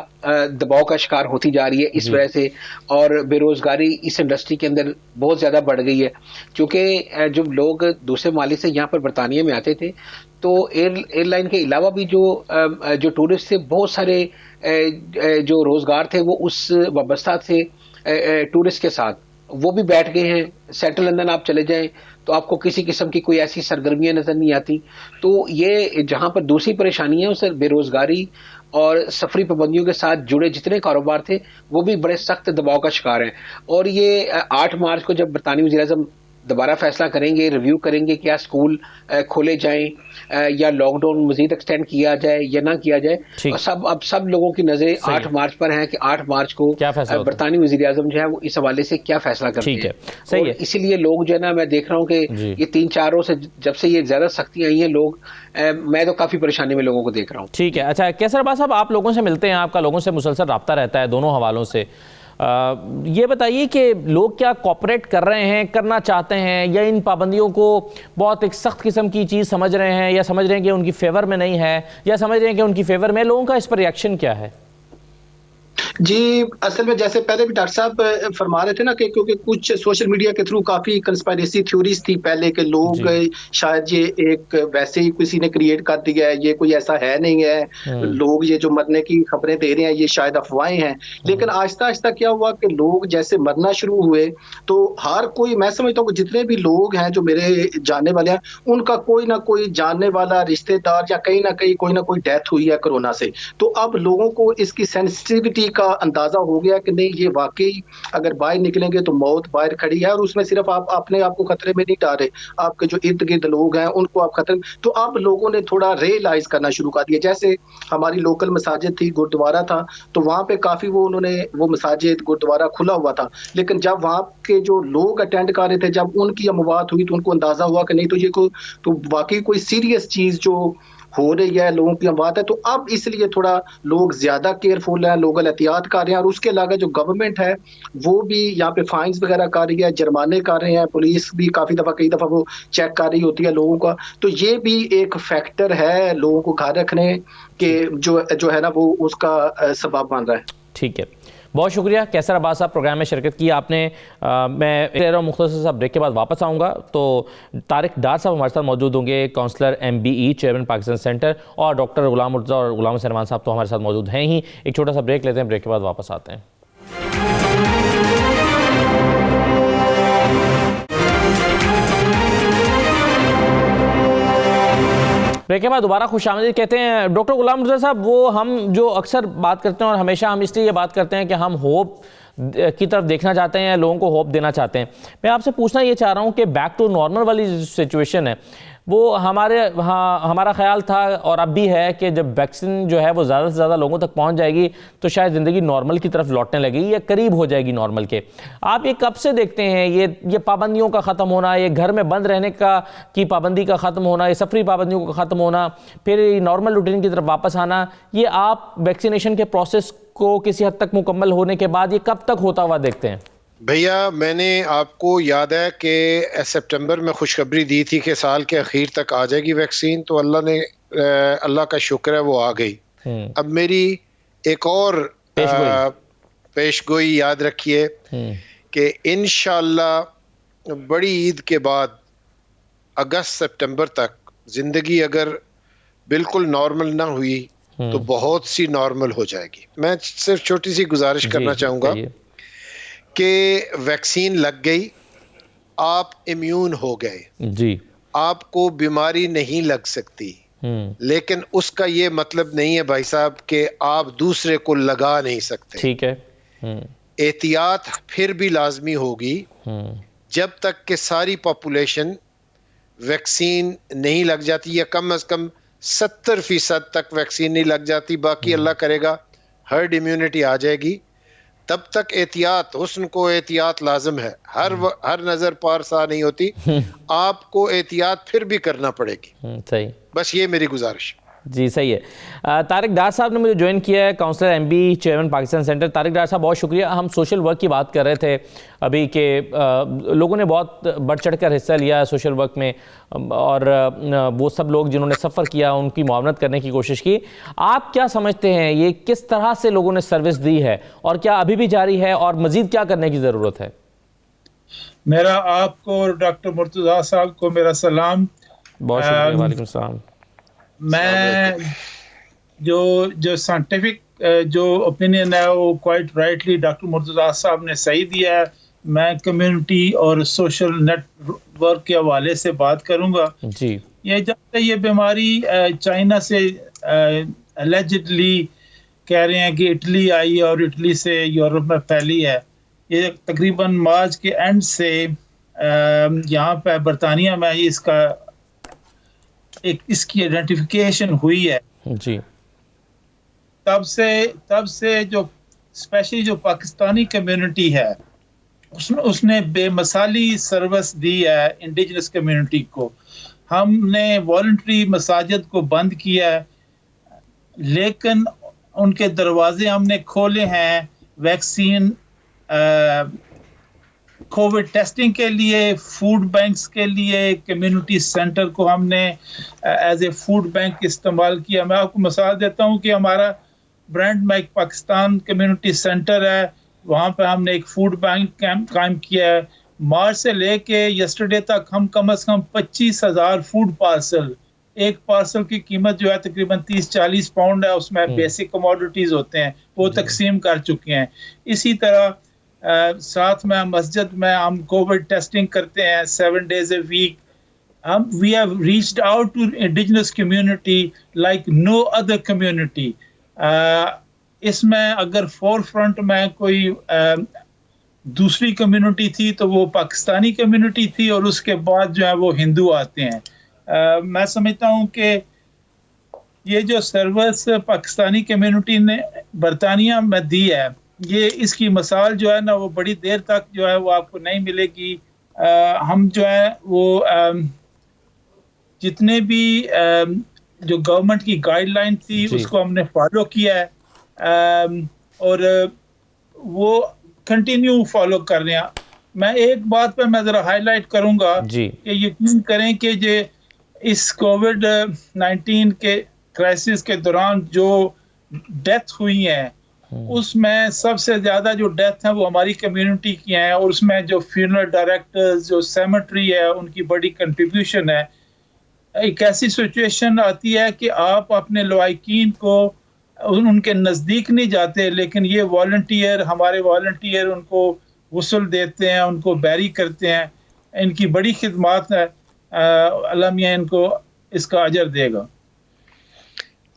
دباؤ کا شکار ہوتی جا رہی ہے اس وجہ سے, اور بے روزگاری اس انڈسٹری کے اندر بہت زیادہ بڑھ گئی ہے. کیونکہ جب لوگ دوسرے ممالک سے یہاں پر برطانیہ میں آتے تھے تو ایئر لائن کے علاوہ بھی جو ٹورسٹ تھے, بہت سارے جو روزگار تھے وہ اس وابستہ تھے ٹورسٹ کے ساتھ, وہ بھی بیٹھ گئے ہیں. سینٹرل لندن آپ چلے جائیں تو آپ کو کسی قسم کی کوئی ایسی سرگرمیاں نظر نہیں آتی. تو یہ جہاں پر دوسری پریشانی ہے اسے بے روزگاری اور سفری پابندیوں کے ساتھ جڑے جتنے کاروبار تھے وہ بھی بڑے سخت دباؤ کا شکار ہیں. اور یہ 8 مارچ کو جب برطانوی وزیر اعظم دوبارہ فیصلہ کریں گے, ریویو کریں گے کیا اسکول کھولے جائیں یا لاک ڈاؤن مزید ایکسٹینڈ کیا جائے یا نہ کیا جائے, اور اب سب لوگوں کی نظریں 8 مارچ پر ہیں کہ 8 مارچ کو برطانوی وزیر اعظم جو ہے وہ اس حوالے سے کیا فیصلہ کرتے ہیں. اور اسی لیے لوگ جو ہے نا, میں دیکھ رہا ہوں کہ یہ 3-4 روز سے جب سے یہ زیادہ سختی آئی ہیں, لوگ میں تو کافی پریشانی میں لوگوں کو دیکھ رہا ہوں. ٹھیک ہے. اچھا کیسر عباس صاحب, آپ لوگوں سے ملتے ہیں, آپ کا لوگوں سے مسلسل رابطہ رہتا ہے دونوں حوالوں سے, یہ بتائیے کہ لوگ کیا کوپریٹ کر رہے ہیں, کرنا چاہتے ہیں, یا ان پابندیوں کو بہت ایک سخت قسم کی چیز سمجھ رہے ہیں, یا سمجھ رہے ہیں کہ ان کی فیور میں نہیں ہے, یا سمجھ رہے ہیں کہ ان کی فیور میں؟ لوگوں کا اس پر ری ایکشن کیا ہے؟ جی اصل میں جیسے پہلے بھی ڈاکٹر صاحب فرما رہے تھے نا کہ کیونکہ کچھ سوشل میڈیا کے تھرو کافی کنسپائریسی تھیوریز تھی پہلے کہ لوگ شاید یہ ایک ویسے ہی کسی نے کریٹ کر دیا ہے, یہ کوئی ایسا ہے نہیں ہے, لوگ یہ جو مرنے کی خبریں دے رہے ہیں یہ شاید افواہیں ہیں. لیکن آہستہ آہستہ کیا ہوا کہ لوگ جیسے مرنا شروع ہوئے تو ہر کوئی, میں سمجھتا ہوں کہ جتنے بھی لوگ ہیں جو میرے جاننے والے ہیں ان کا کوئی نہ کوئی جاننے والا رشتے دار یا کہیں نہ کہیں کوئی نہ کوئی ڈیتھ ہوئی ہے کورونا سے. تو اب لوگوں کو اس کی سینسٹیوٹی کا اندازہ ہو گیا کہ نہیں, یہ واقعی اگر باہر نکلیں گے تو موت باہر کھڑی ہے, اور اس میں صرف آپ اپنے آپ کو خطرے میں نہیں ڈالے, آپ کے جو ارد گرد لوگ ہیں ان کو آپ خطرے. تو اب لوگوں نے تھوڑا ریئلائز کرنا شروع کر دیا. جیسے ہماری لوکل مساجد تھی, گردوارہ تھا, تو وہاں پہ کافی انہوں نے وہ مساجد گردوارہ کھلا ہوا تھا, لیکن جب وہاں کے جو لوگ اٹینڈ کر رہے تھے جب ان کی اموات ہوئی تو ان کو اندازہ ہوا کہ نہیں, تو یہ تو واقعی کوئی سیریس چیز جو ہو رہی ہے, لوگوں کی اموات ہے. تو اب اس لیے تھوڑا لوگ زیادہ کیئرفل ہیں, لوگ احتیاط کر رہے ہیں. اور اس کے علاوہ جو گورنمنٹ ہے وہ بھی یہاں پہ فائنز وغیرہ کر رہی ہے, جرمانے کر رہے ہیں, پولیس بھی کئی دفعہ وہ چیک کر رہی ہوتی ہے لوگوں کا. تو یہ بھی ایک فیکٹر ہے لوگوں کو گھر رکھنے کے جو ہے نا وہ اس کا سبب بن رہا ہے. ٹھیک ہے, بہت شکریہ کیسر عباس صاحب, پروگرام میں شرکت کی آپ نے. میں مختصر سا بریک کے بعد واپس آؤں گا تو طارق ڈار صاحب ہمارے ساتھ موجود ہوں گے, councillor MBE, chairman Pakistan centre, اور ڈاکٹر غلام مرتضیٰ اور غلام حسین امان صاحب تو ہمارے ساتھ موجود ہیں ہی. ایک چھوٹا سا بریک لیتے ہیں, بریک کے بعد واپس آتے ہیں. بریک کے بعد دوبارہ خوش آمدید کہتے ہیں. ڈاکٹر غلام مرتضیٰ صاحب, وہ ہم جو اکثر بات کرتے ہیں اور ہمیشہ ہم اس لیے یہ بات کرتے ہیں کہ ہم ہوپ کی طرف دیکھنا چاہتے ہیں, لوگوں کو ہوپ دینا چاہتے ہیں. میں آپ سے پوچھنا یہ چاہ رہا ہوں کہ بیک ٹو نارمل والی سچویشن ہے وہ ہمارا خیال تھا اور اب بھی ہے کہ جب ویکسین جو ہے وہ زیادہ سے زیادہ لوگوں تک پہنچ جائے گی تو شاید زندگی نارمل کی طرف لوٹنے لگے گی یا قریب ہو جائے گی نارمل کے. آپ یہ کب سے دیکھتے ہیں یہ پابندیوں کا ختم ہونا, یہ گھر میں بند رہنے کی پابندی کا ختم ہونا, یہ سفری پابندیوں کا ختم ہونا, پھر نارمل روٹین کی طرف واپس آنا, یہ آپ ویکسینیشن کے پروسیس کو کسی حد تک مکمل ہونے کے بعد یہ کب تک ہوتا ہوا دیکھتے ہیں؟ بھیا میں نے آپ کو یاد ہے کہ سپٹمبر میں خوشخبری دی تھی کہ سال کے اخیر تک آ جائے گی ویکسین, تو اللہ کا شکر ہے وہ آ گئی. اب میری ایک اور پیش گوئی یاد رکھیے کہ انشاءاللہ بڑی عید کے بعد اگست سپٹمبر تک زندگی اگر بالکل نارمل نہ ہوئی تو بہت سی نارمل ہو جائے گی. میں صرف چھوٹی سی گزارش کرنا چاہوں گا کہ ویکسین لگ گئی, آپ امیون ہو گئے, جی آپ کو بیماری نہیں لگ سکتی, لیکن اس کا یہ مطلب نہیں ہے بھائی صاحب کہ آپ دوسرے کو لگا نہیں سکتے. ٹھیک ہے, احتیاط پھر بھی لازمی ہوگی جب تک کہ ساری پاپولیشن ویکسین نہیں لگ جاتی, یا کم از کم 70% تک ویکسین نہیں لگ جاتی. باقی اللہ کرے گا ہرڈ امیونٹی آ جائے گی. تب تک احتیاط, حسن کو احتیاط لازم ہے. ہر نظر پارسا نہیں ہوتی, آپ کو احتیاط پھر بھی کرنا پڑے گی. صحیح, بس یہ میری گزارش. جی صحیح ہے. طارق ڈار صاحب نے مجھے جوائن کیا ہے, councillor MBE, chairman Pakistan centre. Tariq Dar صاحب بہت شکریہ. ہم سوشل ورک کی بات کر رہے تھے ابھی کہ لوگوں نے بہت بڑھ چڑھ کر حصہ لیا سوشل ورک میں, اور وہ سب لوگ جنہوں نے سفر کیا ان کی معاونت کرنے کی کوشش کی. آپ کیا سمجھتے ہیں یہ کس طرح سے لوگوں نے سروس دی ہے, اور کیا ابھی بھی جاری ہے, اور مزید کیا کرنے کی ضرورت ہے؟ میرا آپ کو اور ڈاکٹر مرتضیٰ صاحب کو میرا سلام. بہت شکریہ. وعلیکم السلام. میں جو سائنٹیفک جو اوپینین ہے وہ کوائٹ رائٹلی ڈاکٹر مرتضیٰ صاحب نے صحیح دیا ہے. میں کمیونٹی اور سوشل نیٹ ورک کے حوالے سے بات کروں گا. جی, یہ جب سے یہ بیماری چائنا سے الیجڈلی کہہ رہے ہیں کہ اٹلی آئی اور اٹلی سے یورپ میں پھیلی ہے. یہ تقریباً مارچ کے اینڈ سے یہاں پہ برطانیہ میں اس کی آئیڈینٹیفیکیشن ہوئی ہے. جی. تب سے جو اسپیشلی جو پاکستانی کمیونٹی ہے اس نے بے مثالی سروس دی ہے انڈیجنس کمیونٹی کو. ہم نے والنٹری مساجد کو بند کیا ہے لیکن ان کے دروازے ہم نے کھولے ہیں ویکسین کووڈ ٹیسٹنگ کے لیے, فوڈ بینکس کے لیے. کمیونٹی سینٹر کو ہم نے ایز اے فوڈ بینک استعمال کیا. میں آپ کو مثال دیتا ہوں کہ ہمارا brand mic Pakistan community centre ہے, وہاں پہ ہم نے ایک فوڈ بینک قائم کیا ہے. مارچ سے لے کے یسٹرڈے تک ہم کم از کم 25,000 فوڈ پارسل, ایک پارسل کی قیمت جو ہے تقریباً 30-40 پاؤنڈ ہے, اس میں بیسک کموڈیٹیز ہوتے ہیں, وہ تقسیم کر چکے ہیں. اسی طرح ساتھ میں مسجد میں ہم کووڈ ٹیسٹنگ کرتے ہیں 7 days a week. We have reached out to indigenous community like no other community. اس میں اگر فور فرنٹ میں کوئی دوسری کمیونٹی تھی تو وہ پاکستانی کمیونٹی تھی, اور اس کے بعد جو ہے وہ ہندو آتے ہیں. میں سمجھتا ہوں کہ یہ جو سروس پاکستانی کمیونٹی نے برطانیہ میں دی ہے, یہ اس کی مثال جو ہے نا وہ بڑی دیر تک جو ہے وہ آپ کو نہیں ملے گی. ہم جو ہے وہ جتنے بھی جو گورنمنٹ کی گائیڈ لائن تھی اس کو ہم نے فالو کیا ہے, اور وہ کنٹینیو فالو کر رہے ہیں. میں ایک بات پہ میں ذرا ہائی لائٹ کروں گا کہ یقین کریں کہ اس کووڈ 19 کے کرائسس کے دوران جو ڈیتھ ہوئی ہیں اس میں سب سے زیادہ جو ڈیتھ ہیں وہ ہماری کمیونٹی کی ہیں, اور اس میں جو فیونرل ڈائریکٹرز, جو سیمیٹری ہے, ان کی بڑی کنٹریبیوشن ہے. ایک ایسی سچویشن آتی ہے کہ آپ اپنے لواحقین کو ان کے نزدیک نہیں جاتے, لیکن یہ ہمارے والنٹیئر ان کو غسل دیتے ہیں, ان کو بیری کرتے ہیں. ان کی بڑی خدمات ہے, اللہ میاں ان کو اس کا اجر دے گا.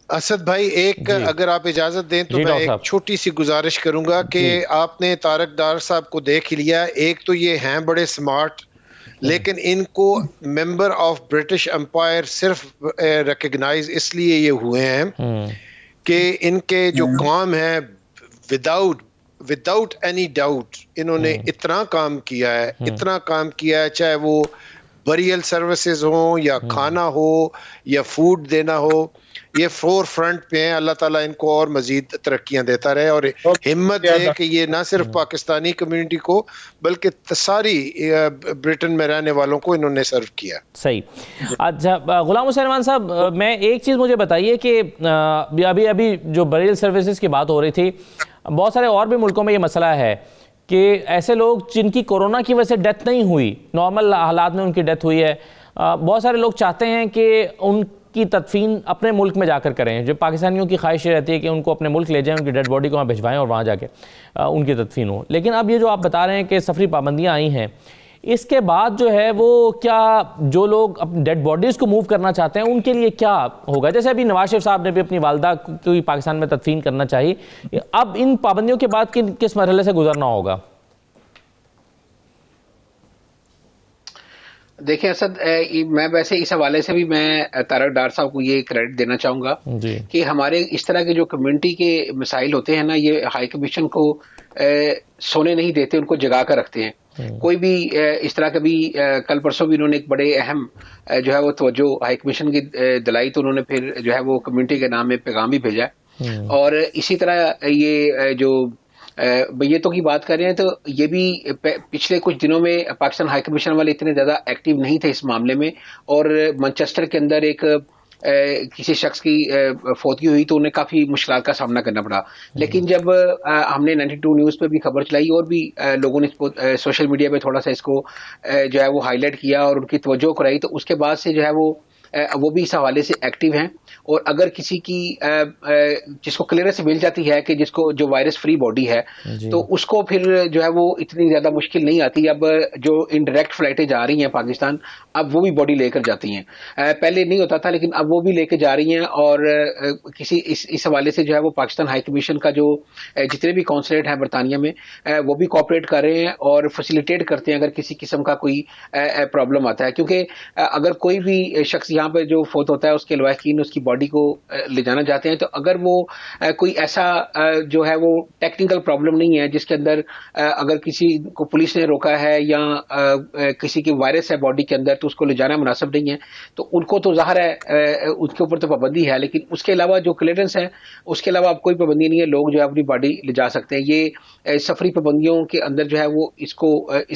اسد بھائی ایک اگر آپ اجازت دیں تو میں ایک چھوٹی سی گزارش کروں گا کہ آپ نے طارق ڈار صاحب کو دیکھ لیا. ایک تو یہ ہیں بڑے سمارٹ, لیکن ان کو ممبر آف برٹش امپائر صرف ریکگنائز اس لیے یہ ہوئے ہیں کہ ان کے جو کام ہے وداؤٹ اینی ڈاؤٹ انہوں نے اتنا کام کیا ہے, چاہے وہ بریل سروسز ہوں یا کھانا ہو یا فوڈ دینا ہو, یہ فور فرنٹ پہ ہیں. اللہ تعالیٰ ان کو اور مزید ترقیاں دیتا رہے, اور ہمت دے کہ یہ نہ صرف پاکستانی کمیونٹی کو بلکہ ساری برٹن میں رہنے والوں کو انہوں نے سرو کیا. صحیح. اچھا غلام حسین امان صاحب, میں ایک چیز مجھے بتائیے کہ ابھی جو بریل سروسز کی بات ہو رہی تھی, بہت سارے اور بھی ملکوں میں یہ مسئلہ ہے کہ ایسے لوگ جن کی کورونا کی وجہ سے ڈیتھ نہیں ہوئی, نارمل حالات میں ان کی ڈیتھ ہوئی ہے, بہت سارے لوگ چاہتے ہیں کہ ان کی تدفین اپنے ملک میں جا کر کریں. جو پاکستانیوں کی خواہش رہتی ہے کہ ان کو اپنے ملک لے جائیں, ان کی ڈیڈ باڈی کو وہاں بھجوائیں اور وہاں جا کے ان کی تدفین ہو. لیکن اب یہ جو آپ بتا رہے ہیں کہ سفری پابندیاں آئی ہیں, اس کے بعد جو ہے وہ کیا جو لوگ اپنی ڈیڈ باڈیز کو موو کرنا چاہتے ہیں ان کے لیے کیا ہوگا؟ جیسے ابھی نواز شریف صاحب نے بھی اپنی والدہ کو پاکستان میں تدفین کرنا چاہیے, اب ان پابندیوں کے بعد کس مرحلے سے گزرنا ہوگا؟ دیکھیں اسد, میں ویسے اس حوالے سے بھی میں طارق ڈار صاحب کو یہ کریڈٹ دینا چاہوں گا کہ ہمارے اس طرح کے جو کمیونٹی کے مسائل ہوتے ہیں نا, یہ ہائی کمیشن کو سونے نہیں دیتے, ان کو جگا کر رکھتے ہیں. کوئی بھی اس طرح کا بھی کل پرسوں بھی انہوں نے ایک بڑے اہم جو ہے وہ توجہ ہائی کمیشن کی دلائی, تو انہوں نے پھر جو ہے وہ کمیونٹی کے نام میں پیغام بھی بھیجا. اور اسی طرح یہ جو بیتوں کی بات کر رہے ہیں, تو یہ بھی پچھلے کچھ دنوں میں پاکستان ہائی کمیشن والے اتنے زیادہ ایکٹیو نہیں تھے اس معاملے میں, اور مانچسٹر کے اندر ایک کسی شخص کی فوتگی ہوئی تو انہیں کافی مشکلات کا سامنا کرنا پڑا. لیکن جب ہم نے 92 نیوز پہ بھی خبر چلائی اور بھی لوگوں نے سوشل میڈیا پہ تھوڑا سا اس کو جو ہے وہ ہائی لائٹ کیا اور ان کی توجہ کرائی, تو اس کے بعد سے جو ہے وہ وہ بھی اس حوالے سے ایکٹیو ہیں. اور اگر کسی کی جس کو کلیئرنس مل جاتی ہے کہ جس کو جو وائرس فری باڈی ہے تو اس کو پھر جو ہے وہ اتنی زیادہ مشکل نہیں آتی. اب جو انڈائریکٹ فلائٹیں جا رہی ہیں پاکستان اب وہ بھی باڈی لے کر جاتی ہیں. پہلے نہیں ہوتا تھا لیکن اب وہ بھی لے کے جا رہی ہیں. اور کسی اس حوالے سے جو ہے وہ پاکستان ہائی کمیشن کا جو جتنے بھی کونسلیٹ ہیں برطانیہ میں وہ بھی کوآپریٹ کر رہے ہیں اور فیسیلیٹیٹ کرتے ہیں اگر کسی قسم کا کوئی پرابلم آتا ہے. کیونکہ اگر کوئی بھی شخص یہاں پہ جو فوت ہوتا ہے اس کے لواحقین اس کی باڈی کو لے جانا چاہتے ہیں تو اگر وہ کوئی ایسا جو ہے وہ ٹیکنیکل پرابلم نہیں ہے جس کے اندر اگر کسی کو پولیس نے روکا ہے یا کسی کی وائرس ہے باڈی کے اندر تو اس کو لے جانا مناسب نہیں ہے تو ان کو تو ظاہر ہے ان کے اوپر تو پابندی ہے. لیکن اس کے علاوہ جو کلیئرنس ہے اس کے علاوہ اب کوئی پابندی نہیں ہے. لوگ جو ہے اپنی باڈی لے جا سکتے ہیں. یہ سفری پابندیوں کے اندر جو ہے وہ اس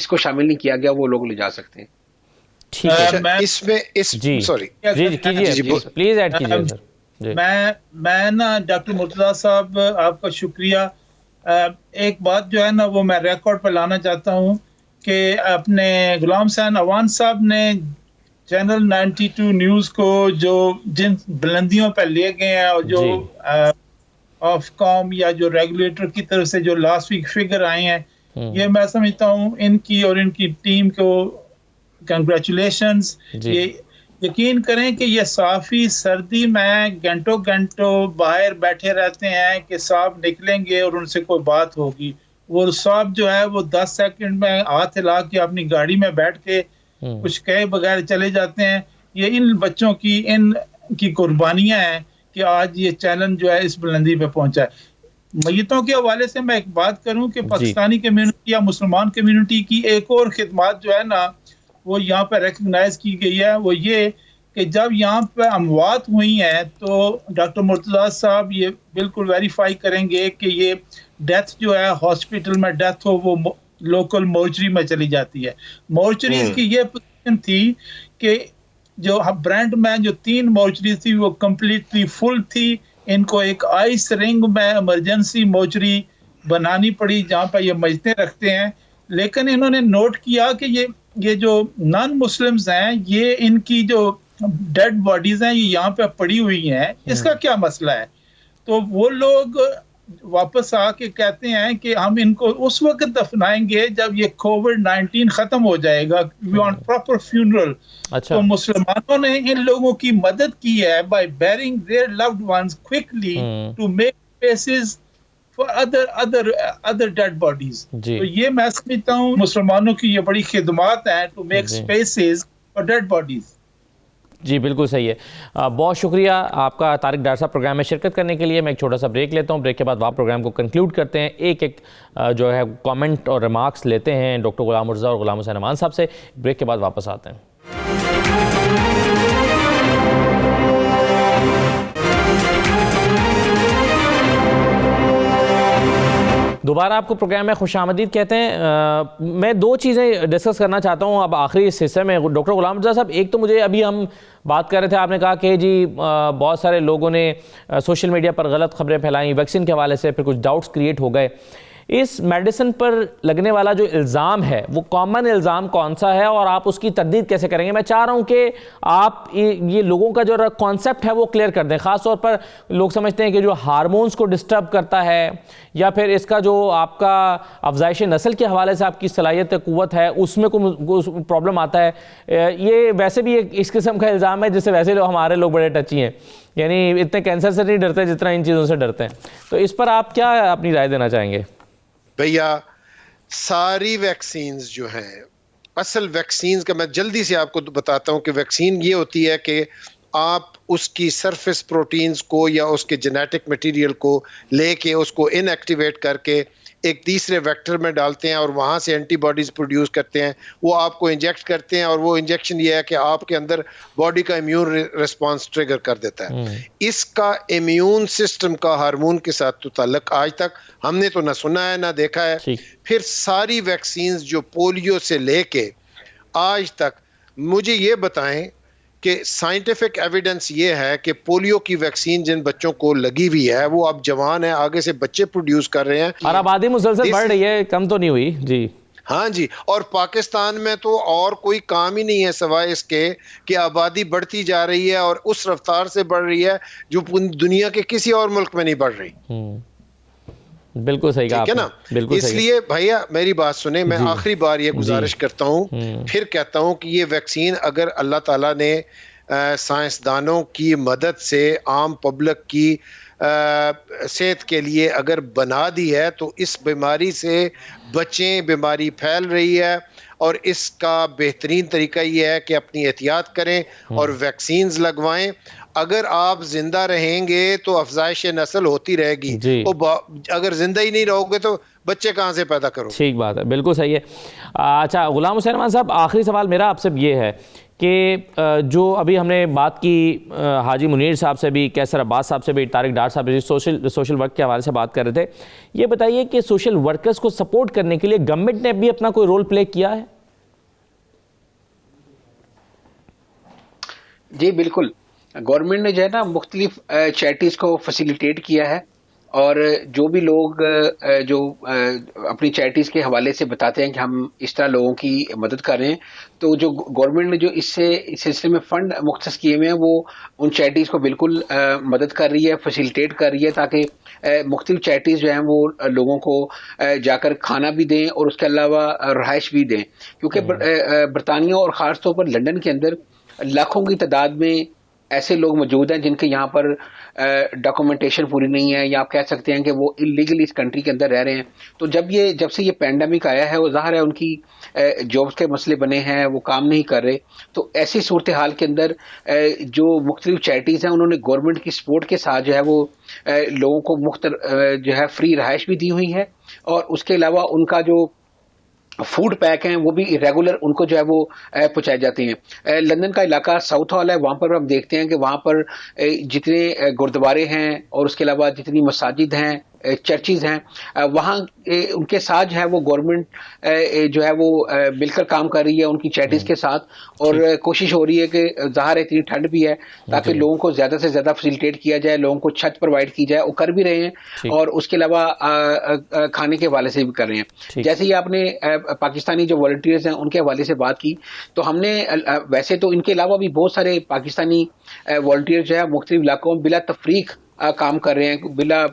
کو شامل نہیں کیا گیا. وہ لوگ لے جا سکتے ہیں. ٹھیک ہے اس میں سوری کیجیے پلیز ایڈ کیجیے سر. میں نا ڈاکٹر مرتضیٰ صاحب آپ کا شکریہ. ایک بات جو ہے نا وہ میں ریکارڈ پہ لانا چاہتا ہوں کہ اپنے غلام حسین عوان صاحب نے چینل 92 نیوز کو جو جن بلندیوں پہ لے گئے ہیں اور جو آف کام یا جو ریگولیٹر کی طرف سے جو لاسٹ ویک فگر آئے ہیں یہ میں سمجھتا ہوں ان کی اور ان کی ٹیم کو کنگریچولیشنز. یہ یقین کریں کہ یہ صحافی سردی میں گھنٹوں باہر بیٹھے رہتے ہیں کہ صاحب نکلیں گے اور ان سے کوئی بات ہوگی. وہ صاحب جو ہے وہ 10 سیکنڈ میں ہاتھ ہلا کے اپنی گاڑی میں بیٹھ کے کچھ کہے بغیر چلے جاتے ہیں. یہ ان بچوں کی ان کی قربانیاں ہیں کہ آج یہ چینل جو ہے اس بلندی پہ پہنچا ہے. میتوں کے حوالے سے میں ایک بات کروں کہ پاکستانی کمیونٹی یا مسلمان کمیونٹی کی ایک اور خدمات جو ہے نا وہ یہاں پہ ریکگنائز کی گئی ہے. وہ یہ کہ جب یہاں پہ اموات ہوئی ہیں تو ڈاکٹر مرتضیٰ صاحب یہ بالکل ویریفائی کریں گے کہ یہ ڈیتھ جو ہے ہاسپٹل میں ڈیتھ ہو وہ لوکل مورچری میں چلی جاتی ہے. مورچریز کی یہ پوزیشن تھی کہ جو برانڈ میں جو 3 مورچریز تھی وہ کمپلیٹلی فل تھی. ان کو ایک آئس رنگ میں ایمرجنسی مورچری بنانی پڑی جہاں پہ یہ میتیں رکھتے ہیں. لیکن انہوں نے نوٹ کیا کہ یہ جو نان مسلمز ہیں یہ ان کی جو ڈیڈ باڈیز ہیں یہ یہاں پہ پڑی ہوئی ہیں, اس کا کیا مسئلہ ہے. تو وہ لوگ واپس آ کے کہتے ہیں کہ ہم ان کو اس وقت دفنائیں گے جب یہ کووڈ-19 ختم ہو جائے گا. We want proper funeral. تو مسلمانوں نے ان لوگوں کی مدد کی ہے by burying their loved ones quickly to make spaces for other dead bodies. تو یہ میں سمجھتا ہوں مسلمانوں کی یہ بڑی خدمات ہیں to make spaces for dead bodies. جی بالکل صحیح ہے. بہت شکریہ آپ کا طارق ڈار صاحب پروگرام میں شرکت کرنے کے لیے. میں ایک چھوٹا سا بریک لیتا ہوں. بریک کے بعد آپ پروگرام کو کنکلیوڈ کرتے ہیں. ایک جو ہے کامنٹ اور ریمارکس لیتے ہیں ڈاکٹر غلام مرتضیٰ اور غلام حسین عوان صاحب سے. بریک کے بعد واپس آتے ہیں. دوبارہ آپ کو پروگرام میں خوش آمدید کہتے ہیں. میں 2 چیزیں ڈسکس کرنا چاہتا ہوں اب آخری اس حصے میں. ڈاکٹر غلام مرتضیٰ صاحب, ایک تو مجھے ابھی ہم بات کر رہے تھے, آپ نے کہا کہ جی بہت سارے لوگوں نے سوشل میڈیا پر غلط خبریں پھیلائیں ویکسین کے حوالے سے, پھر کچھ ڈاؤٹس کریٹ ہو گئے. اس میڈیسن پر لگنے والا جو الزام ہے وہ کامن الزام کون سا ہے اور آپ اس کی تردید کیسے کریں گے؟ میں چاہ رہا ہوں کہ آپ یہ لوگوں کا جو کانسیپٹ ہے وہ کلیئر کر دیں. خاص طور پر لوگ سمجھتے ہیں کہ جو ہارمونز کو ڈسٹرب کرتا ہے یا پھر اس کا جو آپ کا افزائش نسل کے حوالے سے آپ کی صلاحیت قوت ہے اس میں کوئی پرابلم آتا ہے. یہ ویسے بھی اس قسم کا الزام ہے جس سے ویسے ہمارے لوگ بڑے ٹچی ہیں, یعنی اتنے کینسر سے نہیں ڈرتے جتنا ان چیزوں سے ڈرتے ہیں. تو اس پر آپ کیا اپنی رائے دینا چاہیں گے؟ بھیا ساری ویکسینز جو ہیں, اصل ویکسینز کا میں جلدی سے آپ کو بتاتا ہوں کہ ویکسین یہ ہوتی ہے کہ آپ اس کی سرفیس پروٹینز کو یا اس کے جینیٹک مٹیریل کو لے کے اس کو ان ایکٹیویٹ کر کے ایک تیسرے ویکٹر میں ڈالتے ہیں اور وہاں سے اینٹی باڈیز پروڈیوس کرتے ہیں. وہ آپ کو انجیکٹ کرتے ہیں اور وہ انجیکشن یہ ہے کہ آپ کے اندر باڈی کا امیون ریسپانس ٹریگر کر دیتا ہے. اس کا امیون سسٹم کا ہارمون کے ساتھ تو تعلق آج تک ہم نے تو نہ سنا ہے نہ دیکھا ہے. پھر ساری ویکسینز جو پولیو سے لے کے آج تک, مجھے یہ بتائیں کہ سائنٹیفک ایویڈنس یہ ہے کہ پولیو کی ویکسین جن بچوں کو لگی ہوئی ہے وہ اب جوان ہیں, آگے سے بچے پروڈیوس کر رہے ہیں اور آبادی مسلسل بڑھ رہی ہے, کم تو نہیں ہوئی. جی ہاں جی، اور پاکستان میں تو اور کوئی کام ہی نہیں ہے سوائے اس کے کہ آبادی بڑھتی جا رہی ہے اور اس رفتار سے بڑھ رہی ہے جو دنیا کے کسی اور ملک میں نہیں بڑھ رہی. بالکل صحیح کہا آپ نے. بالکل اس لیے بھیا میری بات سنیں، میں آخری بار یہ گزارش کرتا ہوں، پھر کہتا ہوں کہ یہ ویکسین اگر اللہ تعالیٰ نے سائنسدانوں کی مدد سے عام پبلک کی صحت کے لیے اگر بنا دی ہے تو اس بیماری سے بچیں. بیماری پھیل رہی ہے اور اس کا بہترین طریقہ یہ ہے کہ اپنی احتیاط کریں اور ویکسینز لگوائیں. اگر آپ زندہ رہیں گے تو افزائش نسل ہوتی رہے گی. اگر زندہ ہی نہیں رہو گے تو بچے کہاں سے پیدا کرو؟ ٹھیک بات ہے، بالکل صحیح ہے. اچھا غلام حسین امان صاحب، آخری سوال میرا آپ سے یہ ہے کہ جو ابھی ہم نے بات کی حاجی منیر صاحب سے بھی، کیسر عباس صاحب سے بھی، طارق ڈار صاحب سے سوشل ورک کے حوالے سے بات کر رہے تھے. یہ بتائیے کہ سوشل ورکرز کو سپورٹ کرنے کے لیے گورنمنٹ نے بھی اپنا کوئی رول پلے کیا ہے؟ جی بالکل، گورنمنٹ نے جو ہے نا مختلف چیریٹیز کو فیسیلیٹیٹ کیا ہے، اور جو بھی لوگ جو اپنی چیریٹیز کے حوالے سے بتاتے ہیں کہ ہم اس طرح لوگوں کی مدد کر رہے ہیں، تو جو گورنمنٹ نے جو اس سلسلے میں فنڈ مختص کیے ہوئے ہیں وہ ان چیریٹیز کو بالکل مدد کر رہی ہے، فیسیلیٹیٹ کر رہی ہے، تاکہ مختلف چیریٹیز جو ہیں وہ لوگوں کو جا کر کھانا بھی دیں اور اس کے علاوہ رہائش بھی دیں. کیونکہ برطانیہ اور خاص طور پر لندن کے اندر لاکھوں کی تعداد میں ایسے لوگ موجود ہیں جن کے یہاں پر ڈاکومنٹیشن پوری نہیں ہے، یا آپ کہہ سکتے ہیں کہ وہ انلیگلی اس کنٹری کے اندر رہ رہے ہیں. تو جب سے یہ پینڈیمک آیا ہے، وہ ظاہر ہے ان کی جابس کے مسئلے بنے ہیں، وہ کام نہیں کر رہے. تو ایسی صورتحال کے اندر جو مختلف چیریٹیز ہیں انہوں نے گورنمنٹ کی سپورٹ کے ساتھ جو ہے وہ لوگوں کو جو ہے فری رہائش بھی دی ہوئی ہے، اور اس کے علاوہ ان کا جو فوڈ پیک ہیں وہ بھی ریگولر ان کو جو ہے وہ پہنچائے جاتے ہیں. لندن کا علاقہ ساؤتھ ہال ہے، وہاں پر ہم دیکھتے ہیں کہ وہاں پر جتنے گردوارے ہیں اور اس کے علاوہ جتنی مساجد ہیں، چرچز ہیں، وہاں ان کے ساتھ جو ہے وہ گورنمنٹ جو ہے وہ مل کر کام کر رہی ہے ان کی چیریٹیز کے ساتھ، اور کوشش ہو رہی ہے کہ ظاہر ہے اتنی ٹھنڈ بھی ہے تاکہ لوگوں کو زیادہ سے زیادہ فیسیلیٹیٹ کیا جائے، لوگوں کو چھت پرووائڈ کی جائے، وہ کر بھی رہے ہیں، اور اس کے علاوہ کھانے کے حوالے سے بھی کر رہے ہیں. جیسے ہی آپ نے پاکستانی جو والنٹیئرز ہیں ان کے حوالے سے بات کی، تو ہم نے ویسے تو ان کے علاوہ بھی بہت سارے پاکستانی والنٹیئر جو ہے مختلف علاقوں میں بلا تفریق کام کر رہے ہیں، بلا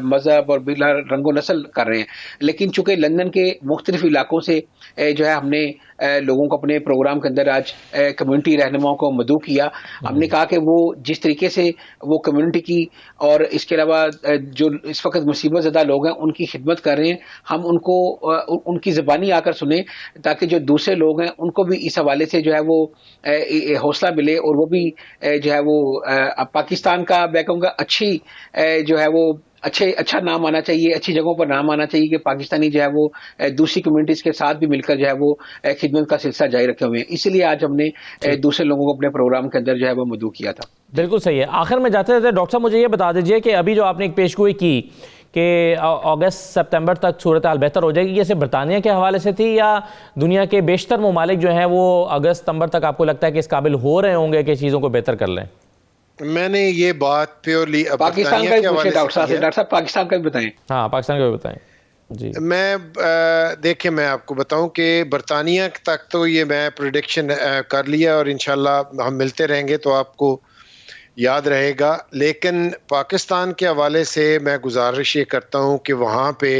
مذہب اور بلا رنگ و نسل کر رہے ہیں. لیکن چونکہ لندن کے مختلف علاقوں سے جو ہے ہم نے لوگوں کو اپنے پروگرام کے اندر آج کمیونٹی رہنماؤں کو مدعو کیا. ہم نے کہا کہ وہ جس طریقے سے وہ کمیونٹی کی اور اس کے علاوہ جو اس وقت مصیبت زدہ لوگ ہیں ان کی خدمت کر رہے ہیں، ہم ان کو ان کی زبانی آ کر سنیں، تاکہ جو دوسرے لوگ ہیں ان کو بھی اس حوالے سے جو ہے وہ حوصلہ ملے، اور وہ بھی جو ہے وہ پاکستان کا میں کہوں گا اچھی جو ہے وہ اچھا نام آنا چاہیے، اچھی جگہوں پر نام آنا چاہیے کہ پاکستانی جو ہے وہ دوسری کمیونٹیز کے ساتھ بھی مل کر جو ہے وہ خدمت کا سلسلہ جاری رکھے ہوئے ہیں. اسی لیے آج ہم نے دوسرے لوگوں کو اپنے پروگرام کے اندر جو ہے وہ مدعو کیا تھا. بالکل صحیح ہے. آخر میں جاتے جاتے ڈاکٹر صاحب مجھے یہ بتا دیجئے کہ ابھی جو آپ نے ایک پیشگوئی کی کہ اگست سپتمبر تک صورتحال بہتر ہو جائے گی، یہ صرف برطانیہ کے حوالے سے تھی یا دنیا کے بیشتر ممالک جو ہیں وہ اگست ستمبر تک آپ کو لگتا ہے کہ اس قابل ہو رہے ہوں گے کہ چیزوں کو بہتر کر لیں؟ میں نے یہ بات پیورلی پاکستان کا بھی پوچھے ڈاکٹر صاحب پاکستان کا بھی بتائیں. ہاں پاکستان کا بھی بتائیں. جی میں دیکھیں میں آپ کو بتاؤں کہ برطانیہ تک تو یہ میں پریڈکشن کر لیا اور انشاءاللہ ہم ملتے رہیں گے تو آپ کو یاد رہے گا. لیکن پاکستان کے حوالے سے میں گزارش یہ کرتا ہوں کہ وہاں پہ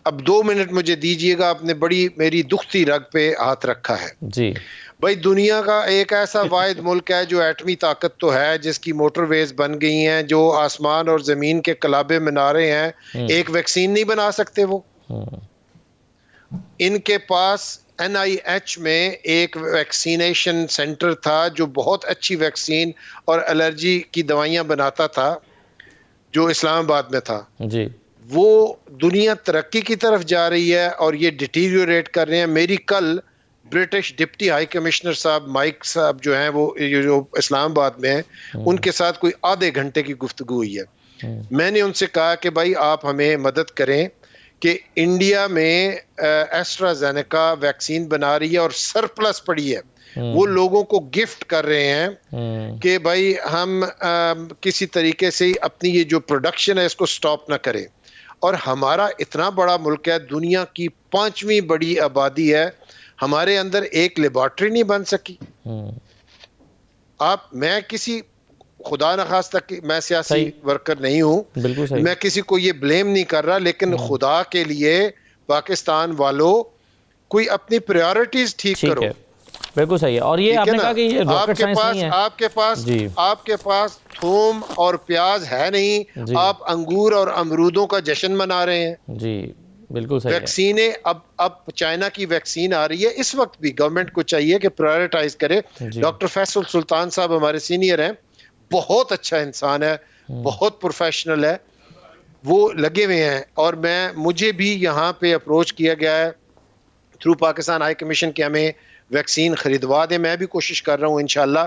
اب 2 منٹ مجھے دیجئے گا، آپ نے بڑی میری دکھتی رگ پہ ہاتھ رکھا ہے. جی بھائی دنیا کا ایک ایسا واحد ملک ہے جو ایٹمی طاقت تو ہے، جس کی موٹر ویز بن گئی ہیں، جو آسمان اور زمین کے کلابے منارے ہیں، ایک ویکسین نہیں بنا سکتے وہ. ان کے پاس NIH میں ایک ویکسینیشن سینٹر تھا جو بہت اچھی ویکسین اور الرجی کی دوائیاں بناتا تھا، جو اسلام آباد میں تھا. جی وہ دنیا ترقی کی طرف جا رہی ہے اور یہ ڈیٹیریوریٹ کر رہے ہیں. میری کل برٹش ڈپٹی ہائی کمشنر صاحب مائک صاحب جو ہیں وہ جو اسلام آباد میں ہیں، ان کے ساتھ کوئی آدھے گھنٹے کی گفتگو ہوئی ہے. میں نے ان سے کہا کہ بھائی آپ ہمیں مدد کریں کہ انڈیا میں ایسٹرازینیکا ویکسین بنا رہی ہے اور سرپلس پڑی ہے، وہ لوگوں کو گفٹ کر رہے ہیں کہ بھائی ہم کسی طریقے سے اپنی یہ جو پروڈکشن ہے اس کو سٹاپ نہ کریں. اور ہمارا اتنا بڑا ملک ہے, دنیا کی 5ویں بڑی آبادی ہے, ہمارے اندر ایک لیبارٹری نہیں بن سکی. میں کسی خدا نخواستہ میں سیاسی ورکر نہیں ہوں, میں کسی کو یہ بلیم نہیں کر رہا, لیکن خدا کے لیے پاکستان والوں کوئی اپنی پریورٹیز ٹھیک کرو. بالکل صحیح ہے. اور یہ آپ نے کہا کہ یہ راکٹ سائنس نہیں ہے. آپ کے پاس تھوم اور پیاز ہے نہیں, آپ انگور اور امرودوں کا جشن منا رہے ہیں. جی بالکل صحیح. ویکسینیں اب چائنا کی ویکسین آ رہی ہے, اس وقت بھی گورنمنٹ کو چاہیے کہ پرائرٹائز کرے. ڈاکٹر فیصل سلطان صاحب ہمارے سینئر ہیں, بہت اچھا انسان ہے, بہت پروفیشنل ہے, وہ لگے ہوئے ہیں. اور مجھے بھی یہاں پہ اپروچ کیا گیا ہے تھرو پاکستان ہائی کمیشن کہ ہمیں ویکسین خریدوا دیں. میں بھی کوشش کر رہا ہوں انشاءاللہ,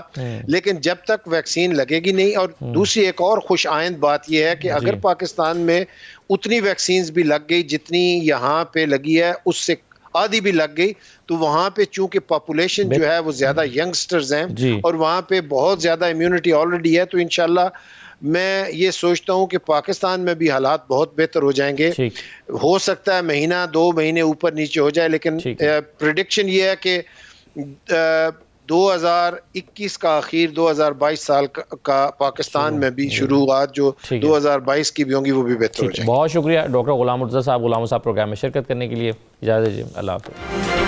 لیکن جب تک ویکسین لگے گی نہیں. اور دوسری ایک اور خوش آئند بات یہ ہے کہ اگر پاکستان میں اتنی ویکسینز بھی لگ گئی جتنی یہاں پہ لگی ہے, اس سے آدھی بھی لگ گئی, تو وہاں پہ چونکہ پاپولیشن جو ہے وہ زیادہ ینگسٹرز ہیں اور وہاں پہ بہت زیادہ امیونٹی آلریڈی ہے, تو انشاءاللہ میں یہ سوچتا ہوں کہ پاکستان میں بھی حالات بہت بہتر ہو جائیں گے. ہو سکتا ہے مہینہ 2 مہینے اوپر نیچے ہو جائے, لیکن پریڈکشن یہ ہے کہ 2021 کا آخر 2022 سال کا پاکستان میں بھی شروعات جو 2022 کی بھی ہوں گی وہ بھی بہتر ہو جائیں گی. بہت شکریہ ڈاکٹر غلام مرتضیٰ صاحب. غلام صاحب پروگرام میں شرکت کرنے کے لیے اجازت دیجیے. اللہ حافظ.